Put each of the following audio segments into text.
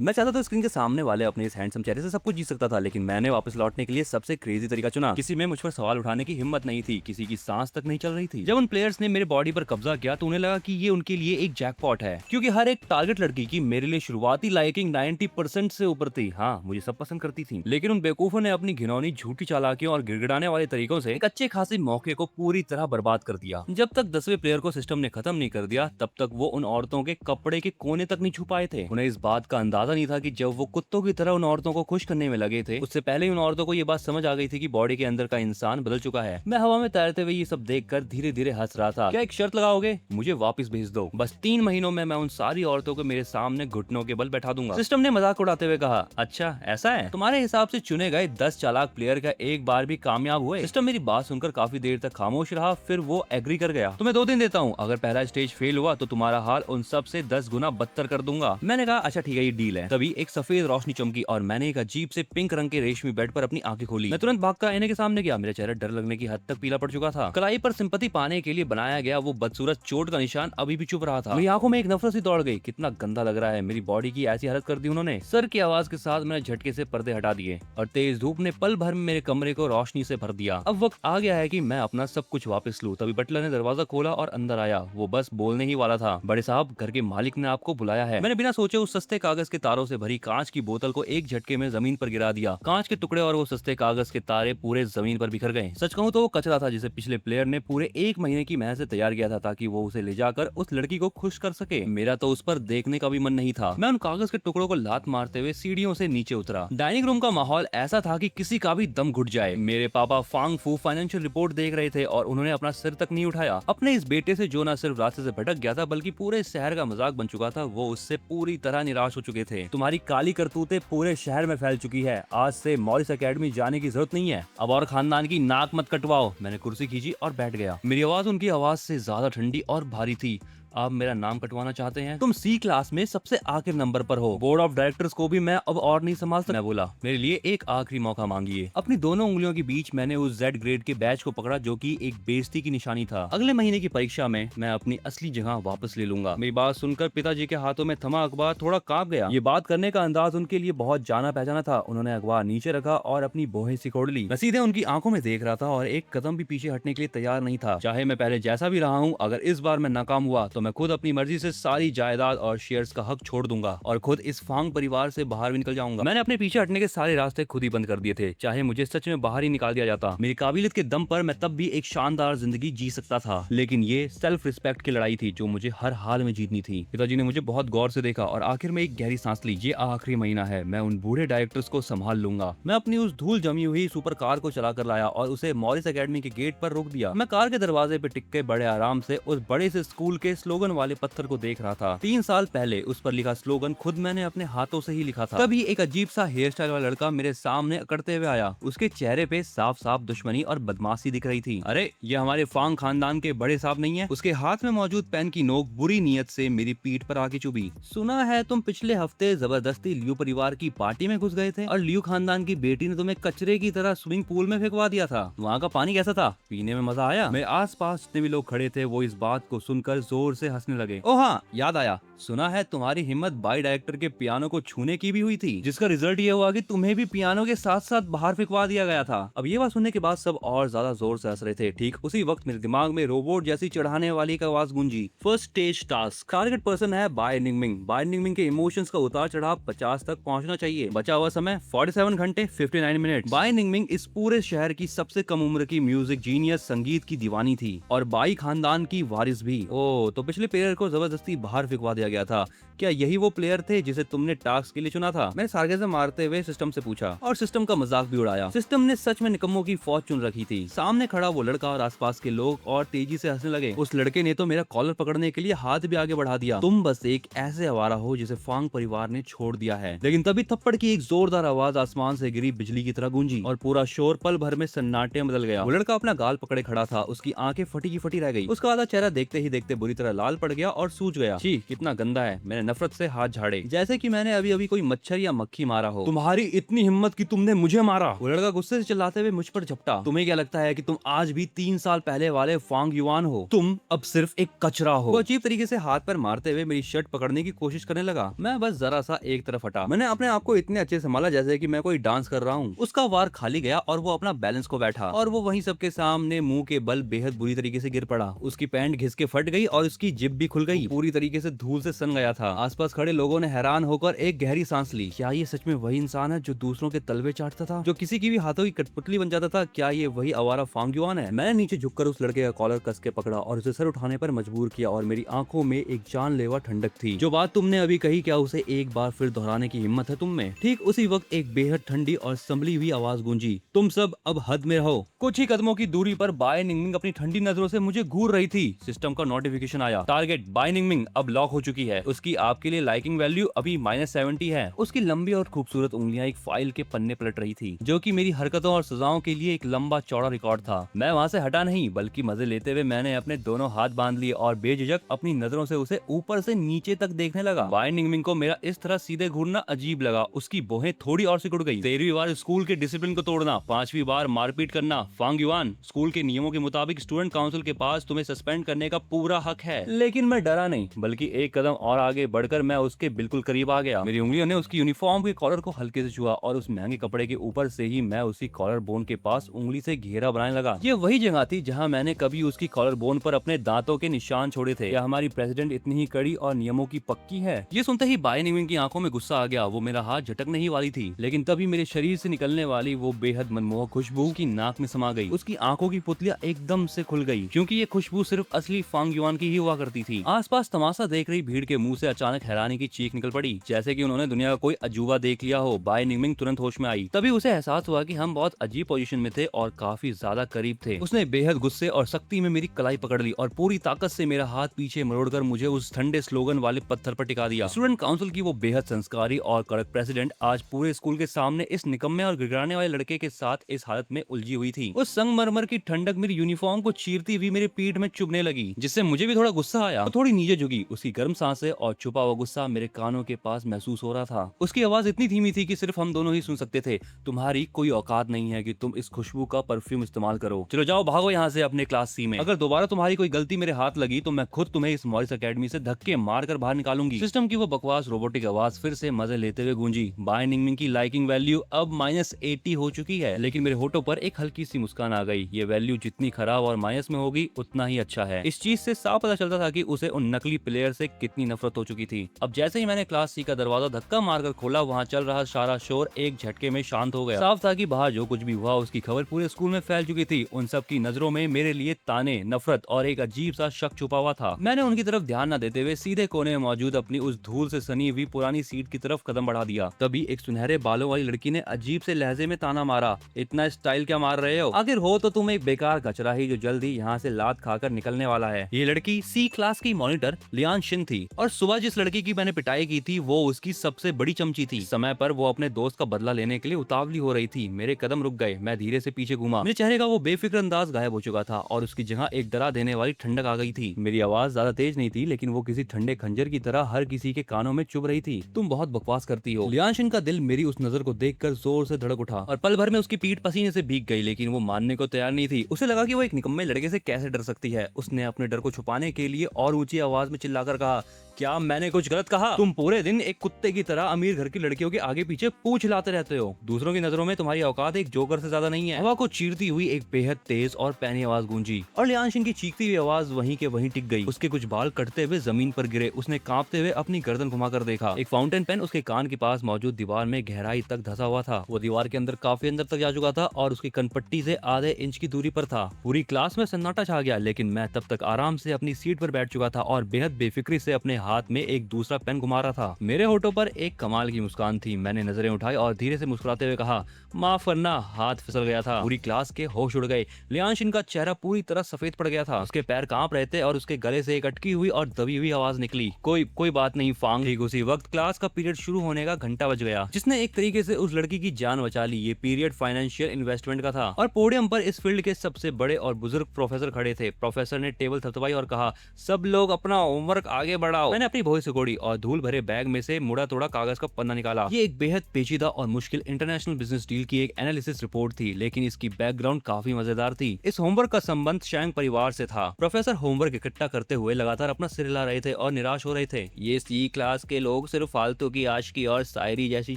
मैं चाहता था स्क्रीन के सामने वाले अपने इस हैंडसम चेहरे से सब कुछ जी सकता था, लेकिन मैंने वापस लौटने के लिए सबसे क्रेजी तरीका चुना। किसी में मुझ पर सवाल उठाने की हिम्मत नहीं थी, किसी की सांस तक नहीं चल रही थी। जब उन प्लेयर्स ने मेरे बॉडी पर कब्जा किया तो उन्हें लगा कि ये उनके लिए एक जैकपॉट है, क्योंकि हर एक टारगेट लड़की की मेरे लिए शुरुआती लाइकिंग 90% से ऊपर थी। हाँ, मुझे सब पसंद करती थी, लेकिन उन बेवकूफों ने अपनी घिनौनी झूठी चालाकियों और गिड़गिड़ाने वाले तरीकों से एक अच्छे खासे मौके को पूरी तरह बर्बाद कर दिया। जब तक 10वें प्लेयर को सिस्टम ने खत्म नहीं कर दिया, तब तक वो उन औरतों के कपड़े के कोने तक नहीं छुपाए थे। उन्हें इस बात का अंदाजा नहीं था कि जब वो कुत्तों की तरह उन औरतों को खुश करने में लगे थे, उससे पहले ही उन औरतों को ये बात समझ आ गई थी कि बॉडी के अंदर का इंसान बदल चुका है। मैं हवा में तैरते हुए ये सब देखकर धीरे धीरे हंस रहा था। क्या एक शर्त लगाओगे? मुझे वापस भेज दो। बस 3 महीनों में मैं उन सारी औरतों को मेरे सामने घुटनों के बल बैठा दूंगा। सिस्टम ने मजाक उड़ाते हुए कहा, अच्छा ऐसा है? तुम्हारे हिसाब से चुने गए 10 चालाक प्लेयर का एक बार भी कामयाब हुए? सिस्टम मेरी बात सुनकर काफी देर तक खामोश रहा, फिर वो एग्री कर गया। तुम्हें 2 दिन देता हूँ, अगर पहला स्टेज फेल हुआ तो तुम्हारा हाल उन सब से 10 गुना बदतर कर दूंगा। मैंने कहा, अच्छा ठीक है, ये डील है। तभी एक सफेद रोशनी चमकी और मैंने एक अजीब से पिंक रंग के रेशमी बेड पर अपनी आंखें खोली। मैं तुरंत भागकर आईने के सामने गया। मेरा चेहरा डर लगने की हद तक पीला पड़ चुका था। कलाई पर सिंपैथी पाने के लिए बनाया गया वो बदसूरत चोट का निशान अभी भी चुप रहा था। मेरी आंखों में एक नफरत सी दौड़ गई। कितना गंदा लग रहा है। मेरी बॉडी की ऐसी हालत कर दी उन्होंने। सर की आवाज के साथ मैंने झटके से पर्दे हटा दिए और तेज धूप ने पल भर में मेरे कमरे को रोशनी से भर दिया। अब वक्त आ गया है कि मैं अपना सब कुछ वापस लूं। तभी बटलर ने दरवाजा खोला और अंदर आया। वो बस बोलने ही वाला था, बड़े साहब, घर के मालिक ने आपको बुलाया है। मैंने बिना सोचे उस सस्ते कागज के तारों से भरी कांच की बोतल को एक झटके में जमीन पर गिरा दिया। कांच के टुकड़े और वो सस्ते कागज के तारे पूरे जमीन पर बिखर गए। सच कहूं तो वो कचरा था जिसे पिछले प्लेयर ने पूरे 1 महीने की मेहनत से तैयार किया था, ताकि वो उसे ले जाकर उस लड़की को खुश कर सके। मेरा तो उस पर देखने का भी मन नहीं था। मैं उन कागज के टुकड़ों को लात मारते हुए सीढ़ियों से नीचे उतरा। डाइनिंग रूम का माहौल ऐसा था कि किसी का भी दम घुट जाए। मेरे पापा फांग फू फाइनेंशियल रिपोर्ट देख रहे थे और उन्होंने अपना सिर तक नहीं उठाया। अपने इस बेटे से जो न सिर्फ रास्ते से भटक गया था, बल्कि पूरे शहर का मजाक बन चुका था, वो उससे पूरी तरह निराश हो चुके थे। तुम्हारी काली करतूतें पूरे शहर में फैल चुकी है। आज से मॉरिस एकेडमी जाने की जरूरत नहीं है। अब और खानदान की नाक मत कटवाओ। मैंने कुर्सी खींची और बैठ गया। मेरी आवाज उनकी आवाज से ज्यादा ठंडी और भारी थी। आप मेरा नाम कटवाना चाहते हैं? तुम सी क्लास में सबसे आखिर नंबर पर हो। बोर्ड ऑफ डायरेक्टर्स को भी मैं अब और नहीं संभाल सकता। मैं बोला, मेरे लिए एक आखिरी मौका मांगिए। अपनी दोनों उंगलियों के बीच मैंने उस जेड ग्रेड के बैच को पकड़ा, जो कि एक बेइज्जती की निशानी था। अगले महीने की परीक्षा में मैं अपनी असली जगह वापस ले लूंगा। मेरी बात सुनकर पिताजी के हाथों में थमा अखबार थोड़ा कांप गया। ये बात करने का अंदाज उनके लिए बहुत जाना पहचाना था। उन्होंने अखबार नीचे रखा और अपनी बोहें सिकोड़ ली। मैं सीधे उनकी आंखों में देख रहा था और एक कदम भी पीछे हटने के लिए तैयार नहीं था। चाहे मैं पहले जैसा भी रहा हूँ, अगर इस बार मैं नाकाम हुआ तो मैं खुद अपनी मर्जी से सारी जायदाद और शेयर्स का हक छोड़ दूंगा और खुद इस फांग परिवार से बाहर भी निकल जाऊंगा। मैंने अपने पीछे हटने के सारे रास्ते खुद ही बंद कर दिए थे। चाहे मुझे सच में बाहर ही निकाल दिया जाता, मेरी काबिलियत के दम पर मैं तब भी एक शानदार जिंदगी जी सकता था। लेकिन ये सेल्फ रिस्पेक्ट की लड़ाई थी जो मुझे हर हाल में जीतनी थी। पिताजी ने मुझे बहुत गौर से देखा और आखिर में एक गहरी सांस ली। ये आखिरी महीना है, मैं उन बूढ़े डायरेक्टर्स को संभाल लूंगा। मैं अपनी उस धूल जमी हुई सुपर कार को चला कर लाया और उसे मॉरिस एकेडमी के गेट पर रोक दिया। मैं कार के दरवाजे पे टिक के बड़े आराम से उस बड़े से स्कूल के स्लोगन वाले पत्थर को देख रहा था। 3 साल पहले उस पर लिखा स्लोगन खुद मैंने अपने हाथों से ही लिखा था। तभी एक अजीब सा हेयर स्टाइल वाला लड़का मेरे सामने अकड़ते हुए आया। उसके चेहरे पे साफ साफ दुश्मनी और बदमाशी दिख रही थी। अरे, ये हमारे फांग खानदान के बड़े साहब नहीं है? उसके हाथ में मौजूद पेन की नोक बुरी नीयत से मेरी पीठ पर आके चुभी। सुना है तुम पिछले हफ्ते जबरदस्ती लियू परिवार की पार्टी में घुस गए थे और लियू खानदान की बेटी ने तुम्हें कचरे की तरह स्विमिंग पूल में फेंकवा दिया था। वहाँ का पानी कैसा था? पीने में मजा आया? मेरे आसपास जितने भी लोग खड़े थे वो इस बात को सुनकर जोर से हंसने लगे। ओ हाँ, याद आया। सुना है तुम्हारी हिम्मत बाई डायरेक्टर के पियानो को छूने की भी हुई थी, जिसका रिजल्ट ये हुआ कि तुम्हें भी पियानो के साथ साथ बाहर फेंकवा दिया गया था। अब ये बात सुनने के बाद सब और ज्यादा जोर से हंस रहे थे। ठीक उसी वक्त मेरे दिमाग में रोबोट जैसी चढ़ाने वाली एक आवाज गूंजी। First stage task, target person है बाय निंगमिंग। बाय निंगमिंग के इमोशंस का उतार चढ़ाव 50 तक पहुंचना चाहिए। बचा हुआ समय 47 घंटे 59 मिनट। बाय निंगमिंग इस पूरे शहर की सबसे कम उम्र की म्यूजिक जीनियस, संगीत की दीवानी थी और बाई खानदान की वारिस भी। ओ, तो पिछले प्लेयर को जबरदस्ती बाहर फेंकवा दिया गया था। क्या यही वो प्लेयर थे जिसे तुमने टास्क के लिए चुना था? मैंने सार्केज्म मारते हुए सिस्टम से पूछा और सिस्टम का मजाक भी उड़ाया। सिस्टम ने सच में निकम्मों की फौज चुन रखी थी। सामने खड़ा वो लड़का और आसपास के लोग और तेजी से हंसने लगे। उस लड़के ने तो मेरा कॉलर पकड़ने के लिए हाथ भी आगे बढ़ा दिया। तुम बस एक ऐसे आवारा हो जिसे फांग परिवार ने छोड़ दिया है। लेकिन तभी थप्पड़ की एक जोरदार आवाज आसमान से गिरी बिजली की तरह गूंजी और पूरा शोर पल भर में सन्नाटे में बदल गया। वो लड़का अपना गाल पकड़े खड़ा था। उसकी आंखें फटी की फटी रह गई। उसका आधा चेहरा देखते ही देखते बुरी तरह लाल पड़ गया और सूज गया। छी, कितना गंदा है। मैंने नफरत से हाथ झाड़े, जैसे कि मैंने अभी अभी कोई मच्छर या मक्खी मारा हो। तुम्हारी इतनी हिम्मत कि तुमने मुझे मारा, वो लड़का गुस्से से चिल्लाते हुए मुझ पर झपटा। तुम्हें क्या लगता है कि तुम आज भी 3 साल पहले वाले फांग युआन हो? तुम अब सिर्फ एक कचरा हो। वो अजीब तरीके से हाथ पर मारते हुए मेरी शर्ट पकड़ने की कोशिश करने लगा। मैं बस जरा सा एक तरफ हटा। मैंने अपने आप को इतने अच्छे संभाला जैसे कि मैं कोई डांस कर रहा हूँ। उसका वार खाली गया और वो अपना बैलेंस को बैठा और वो वहीं सबके सामने मुंह के बल बेहद बुरी तरीके से गिर पड़ा। उसकी पैंट घिस के फट गई और उसकी जिब भी खुल गई, पूरी तरीके से धूल से सन गया था। आसपास खड़े लोगों ने हैरान होकर एक गहरी सांस ली। क्या ये सच में वही इंसान है जो दूसरों के तलवे चाटता था, जो किसी की भी हाथों की कठपुतली बन जाता था? क्या ये वही आवारा फांग युआन है? मैंने नीचे झुककर उस लड़के का कॉलर कस के पकड़ा और उसे सर उठाने पर मजबूर किया और मेरी आंखों में एक जानलेवा ठंडक थी। जो बात तुमने अभी कही, क्या उसे एक बार फिर दोहराने की हिम्मत है तुम में? ठीक उसी वक्त एक बेहद ठंडी और संभली हुई आवाज गूंजी, तुम सब अब हद में रहो। कुछ ही कदमों की दूरी पर बाय निंगमिंग अपनी ठंडी नजरों से मुझे घूर रही थी। सिस्टम का नोटिफिकेशन आया, टारगेट बाय निंगमिंग अब लॉक हो चुकी है। उसकी आपके लिए लाइकिंग वैल्यू अभी -70 है। उसकी लंबी और खूबसूरत उंगलियां एक फाइल के पन्ने पलट रही थी, जो कि मेरी हरकतों और सजाओं के लिए एक लंबा चौड़ा रिकॉर्ड था। मैं वहां से हटा नहीं, बल्कि मजे लेते हुए मैंने अपने दोनों हाथ बांध लिए और बेझिझक अपनी नजरों से उसे ऊपर से नीचे तक देखने लगा। बाय निंगमिंग को मेरा इस तरह सीधे घूरना अजीब लगा। उसकी बोहें थोड़ी और सिकुड़ गई। 13वीं बार स्कूल के डिसिप्लिन को तोड़ना, 5वीं बार मारपीट करना। फांग युआन, स्कूल के नियमों के मुताबिक स्टूडेंट काउंसिल के पास तुम्हें सस्पेंड करने का पूरा हक है। लेकिन मैं डरा नहीं, बल्कि एक कदम और आगे बढ़कर मैं उसके बिल्कुल करीब आ गया। मेरी उंगलियों ने उसकी यूनिफॉर्म के कॉलर को हल्के से छुआ और उस महंगे कपड़े के ऊपर से ही मैं उसी कॉलर बोन के पास उंगली से घेरा बनाने लगा। ये वही जगह थी जहाँ मैंने कभी उसकी कॉलर बोन पर अपने दांतों के निशान छोड़े थे। क्या हमारी प्रेसिडेंट इतनी ही कड़ी और नियमों की पक्की है? ये सुनते ही बाय निंगमिंग की आंखों में गुस्सा आ गया। वो मेरा हाथ झटकने ही वाली थी, लेकिन तभी मेरे शरीर से निकलने वाली वो बेहद मनमोहक खुशबू की नाक में समा गई। उसकी आंखों की पुतलियां एकदम से खुल गई, क्योंकि ये खुशबू सिर्फ असली फांग युआन की ही हुआ करती थी। आसपास तमाशा देख रही भीड़ के मुंह से अचानक हैरानी की चीख निकल पड़ी, जैसे कि उन्होंने दुनिया का कोई अजूबा देख लिया हो। बाय निंगमिंग तुरंत होश में आई। तभी उसे एहसास हुआ कि हम बहुत अजीब पोजीशन में थे और काफी ज्यादा करीब थे। उसने बेहद गुस्से और सख्ती में मेरी कलाई पकड़ ली और पूरी ताकत से मेरा हाथ पीछे मरोड़कर मुझे उस ठंडे स्लोगन वाले पत्थर पर टिका दिया। स्टूडेंट काउंसिल की वो बेहद संस्कारी और कड़क प्रेसिडेंट आज पूरे स्कूल के सामने इस निकम्मे और गिड़गिड़ाने वाले लड़के के साथ इस हालत में उलझी हुई थी। उस संगमरमर की ठंडक मेरी यूनिफॉर्म को चीरती हुई मेरे पीठ में चुभने लगी, जिससे मुझे भी थोड़ा गुस्सा आया और थोड़ी नीचे झुकी। उसकी गर्म सांसें और छुपा हुआ गुस्सा मेरे कानों के पास महसूस हो रहा था। उसकी आवाज इतनी धीमी थी कि सिर्फ हम दोनों ही सुन सकते थे। तुम्हारी कोई औकात नहीं है कि तुम इस खुशबू का परफ्यूम इस्तेमाल करो। चलो जाओ, भागो यहाँ से अपने क्लास सी में। अगर दोबारा तुम्हारी कोई गलती मेरे हाथ लगी तो मैं खुद तुम्हें इस मॉरिस एकेडमी से धक्के मारकर बाहर निकालूंगी। सिस्टम की वो बकवास रोबोटिक आवाज फिर से मजे लेते हुए गूंजी। बाय निंगमिंग की लाइकिंग वैल्यू अब -80 हो चुकी है, लेकिन मेरे होठों पर एक हल्की सी मुस्कान आ गई। ये वैल्यू जितनी खराब और माइनस में होगी उतना ही अच्छा है। इस चीज से साफ पता चलता था कि उसे उन नकली प्लेयर से कितनी नफरत हो चुकी थी। अब जैसे ही मैंने क्लास सी का दरवाजा धक्का मारकर खोला, वहाँ चल रहा सारा शोर एक झटके में शांत हो गया। साफ था कि बाहर जो कुछ भी हुआ उसकी खबर पूरे स्कूल में फैल चुकी थी। उन सब की नजरों में मेरे लिए ताने, नफरत और एक अजीब सा शक छुपा हुआ था। मैंने उनकी तरफ ध्यान न देते हुए सीधे कोने में मौजूद अपनी उस धूल से सनी हुई पुरानी सीट की तरफ कदम बढ़ा दिया। तभी एक सुनहरे बालों वाली लड़की ने अजीब से लहजे में ताना मारा, इतना स्टाइल क्या मार रहे हो? आखिर हो तो तुम एक बेकार कचरा ही जो जल्द ही यहाँ से लात खाकर निकलने वाला है। ये लड़की सी क्लास की मॉनिटर लियान शिन थी और सुबह जिस लड़की की मैंने पिटाई की थी वो उसकी सबसे बड़ी चमची थी। समय पर वो अपने दोस्त का बदला लेने के लिए उतावली हो रही थी। मेरे कदम रुक गए। मैं धीरे से पीछे घूमा। मेरे चेहरे का वो बेफिक्र अंदाज गायब हो चुका था और उसकी जगह एक डरा देने वाली ठंडक आ गई थी। मेरी आवाज ज्यादा तेज नहीं थी, लेकिन वो किसी ठंडे खंजर की तरह हर किसी के कानों में चुभ रही थी। तुम बहुत बकवास करती हो। लियान शिन का दिल मेरी उस नजर को देखकर जोर से धड़क उठा और पल भर में उसकी पीठ पसीने से भीग गई, लेकिन वो मानने को तैयार नहीं थी। उसे लगा कि वो एक निकम्मे लड़के से कैसे डर सकती है। उसने अपने डर को छुपाने के लिए और ऊंची आवाज में चिल्लाकर कहा, क्या मैंने कुछ गलत कहा? तुम पूरे दिन एक कुत्ते की तरह अमीर घर की लड़कियों के आगे पीछे पूंछ हिलाते रहते हो। दूसरों की नजरों में तुम्हारी औकात एक जोकर से ज्यादा नहीं है। हवा को चीरती हुई एक बेहद तेज और पैनी आवाज गूंजी और लियान शिन की चीखती हुई आवाज वहीं के वहीं टिक गई। उसके कुछ बाल कटते हुए जमीन पर गिरे। उसने कांपते हुए अपनी गर्दन घुमाकर देखा। एक फाउंटेन पेन उसके कान के पास मौजूद दीवार में गहराई तक धंसा हुआ था। वो दीवार के अंदर काफी अंदर तक जा चुका था और उसकी कनपट्टी से आधे इंच की दूरी पर था। पूरी क्लास में सन्नाटा छा गया, लेकिन मैं तब तक आराम से अपनी सीट पर बैठ चुका था और बेहद बेफिक्री से अपने हाथ में एक दूसरा पेन घुमा रहा था। मेरे होठों पर एक कमाल की मुस्कान थी। मैंने नजरें उठाई और धीरे से मुस्कुराते हुए कहा, माफ करना, हाथ फिसल गया था। पूरी क्लास के होश उड़ गए। लियान शिन का चेहरा पूरी तरह सफेद पड़ गया था। उसके पैर कांप रहे थे और उसके गले से एक अटकी हुई और दबी हुई आवाज निकली, कोई बात नहीं फांग। ठीक उसी वक्त क्लास का पीरियड शुरू होने का घंटा बज गया, जिसने एक तरीके से उस लड़की की जान बचा ली। ये पीरियड फाइनेंशियल इन्वेस्टमेंट का था और पोडियम पर इस फील्ड के सबसे बड़े और बुजुर्ग प्रोफेसर खड़े थे। प्रोफेसर ने टेबल थपथपाई और कहा, सब लोग अपना होमवर्क आगे बढ़ाओ। दिखाओ। मैंने अपनी भौहें सिकोड़ी और धूल भरे बैग में से मुड़ा तोड़ा कागज का पन्ना निकाला। ये एक बेहद पेचीदा और मुश्किल इंटरनेशनल बिजनेस डील की एक एनालिसिस रिपोर्ट थी, लेकिन इसकी बैकग्राउंड काफी मजेदार थी। इस होमवर्क का संबंध शैंग परिवार से था। प्रोफेसर होमवर्क इकट्ठा करते हुए लगातार अपना सिर हिला रहे थे और निराश हो रहे थे। ये सी क्लास के लोग सिर्फ फालतू की आशिकी और शायरी जैसी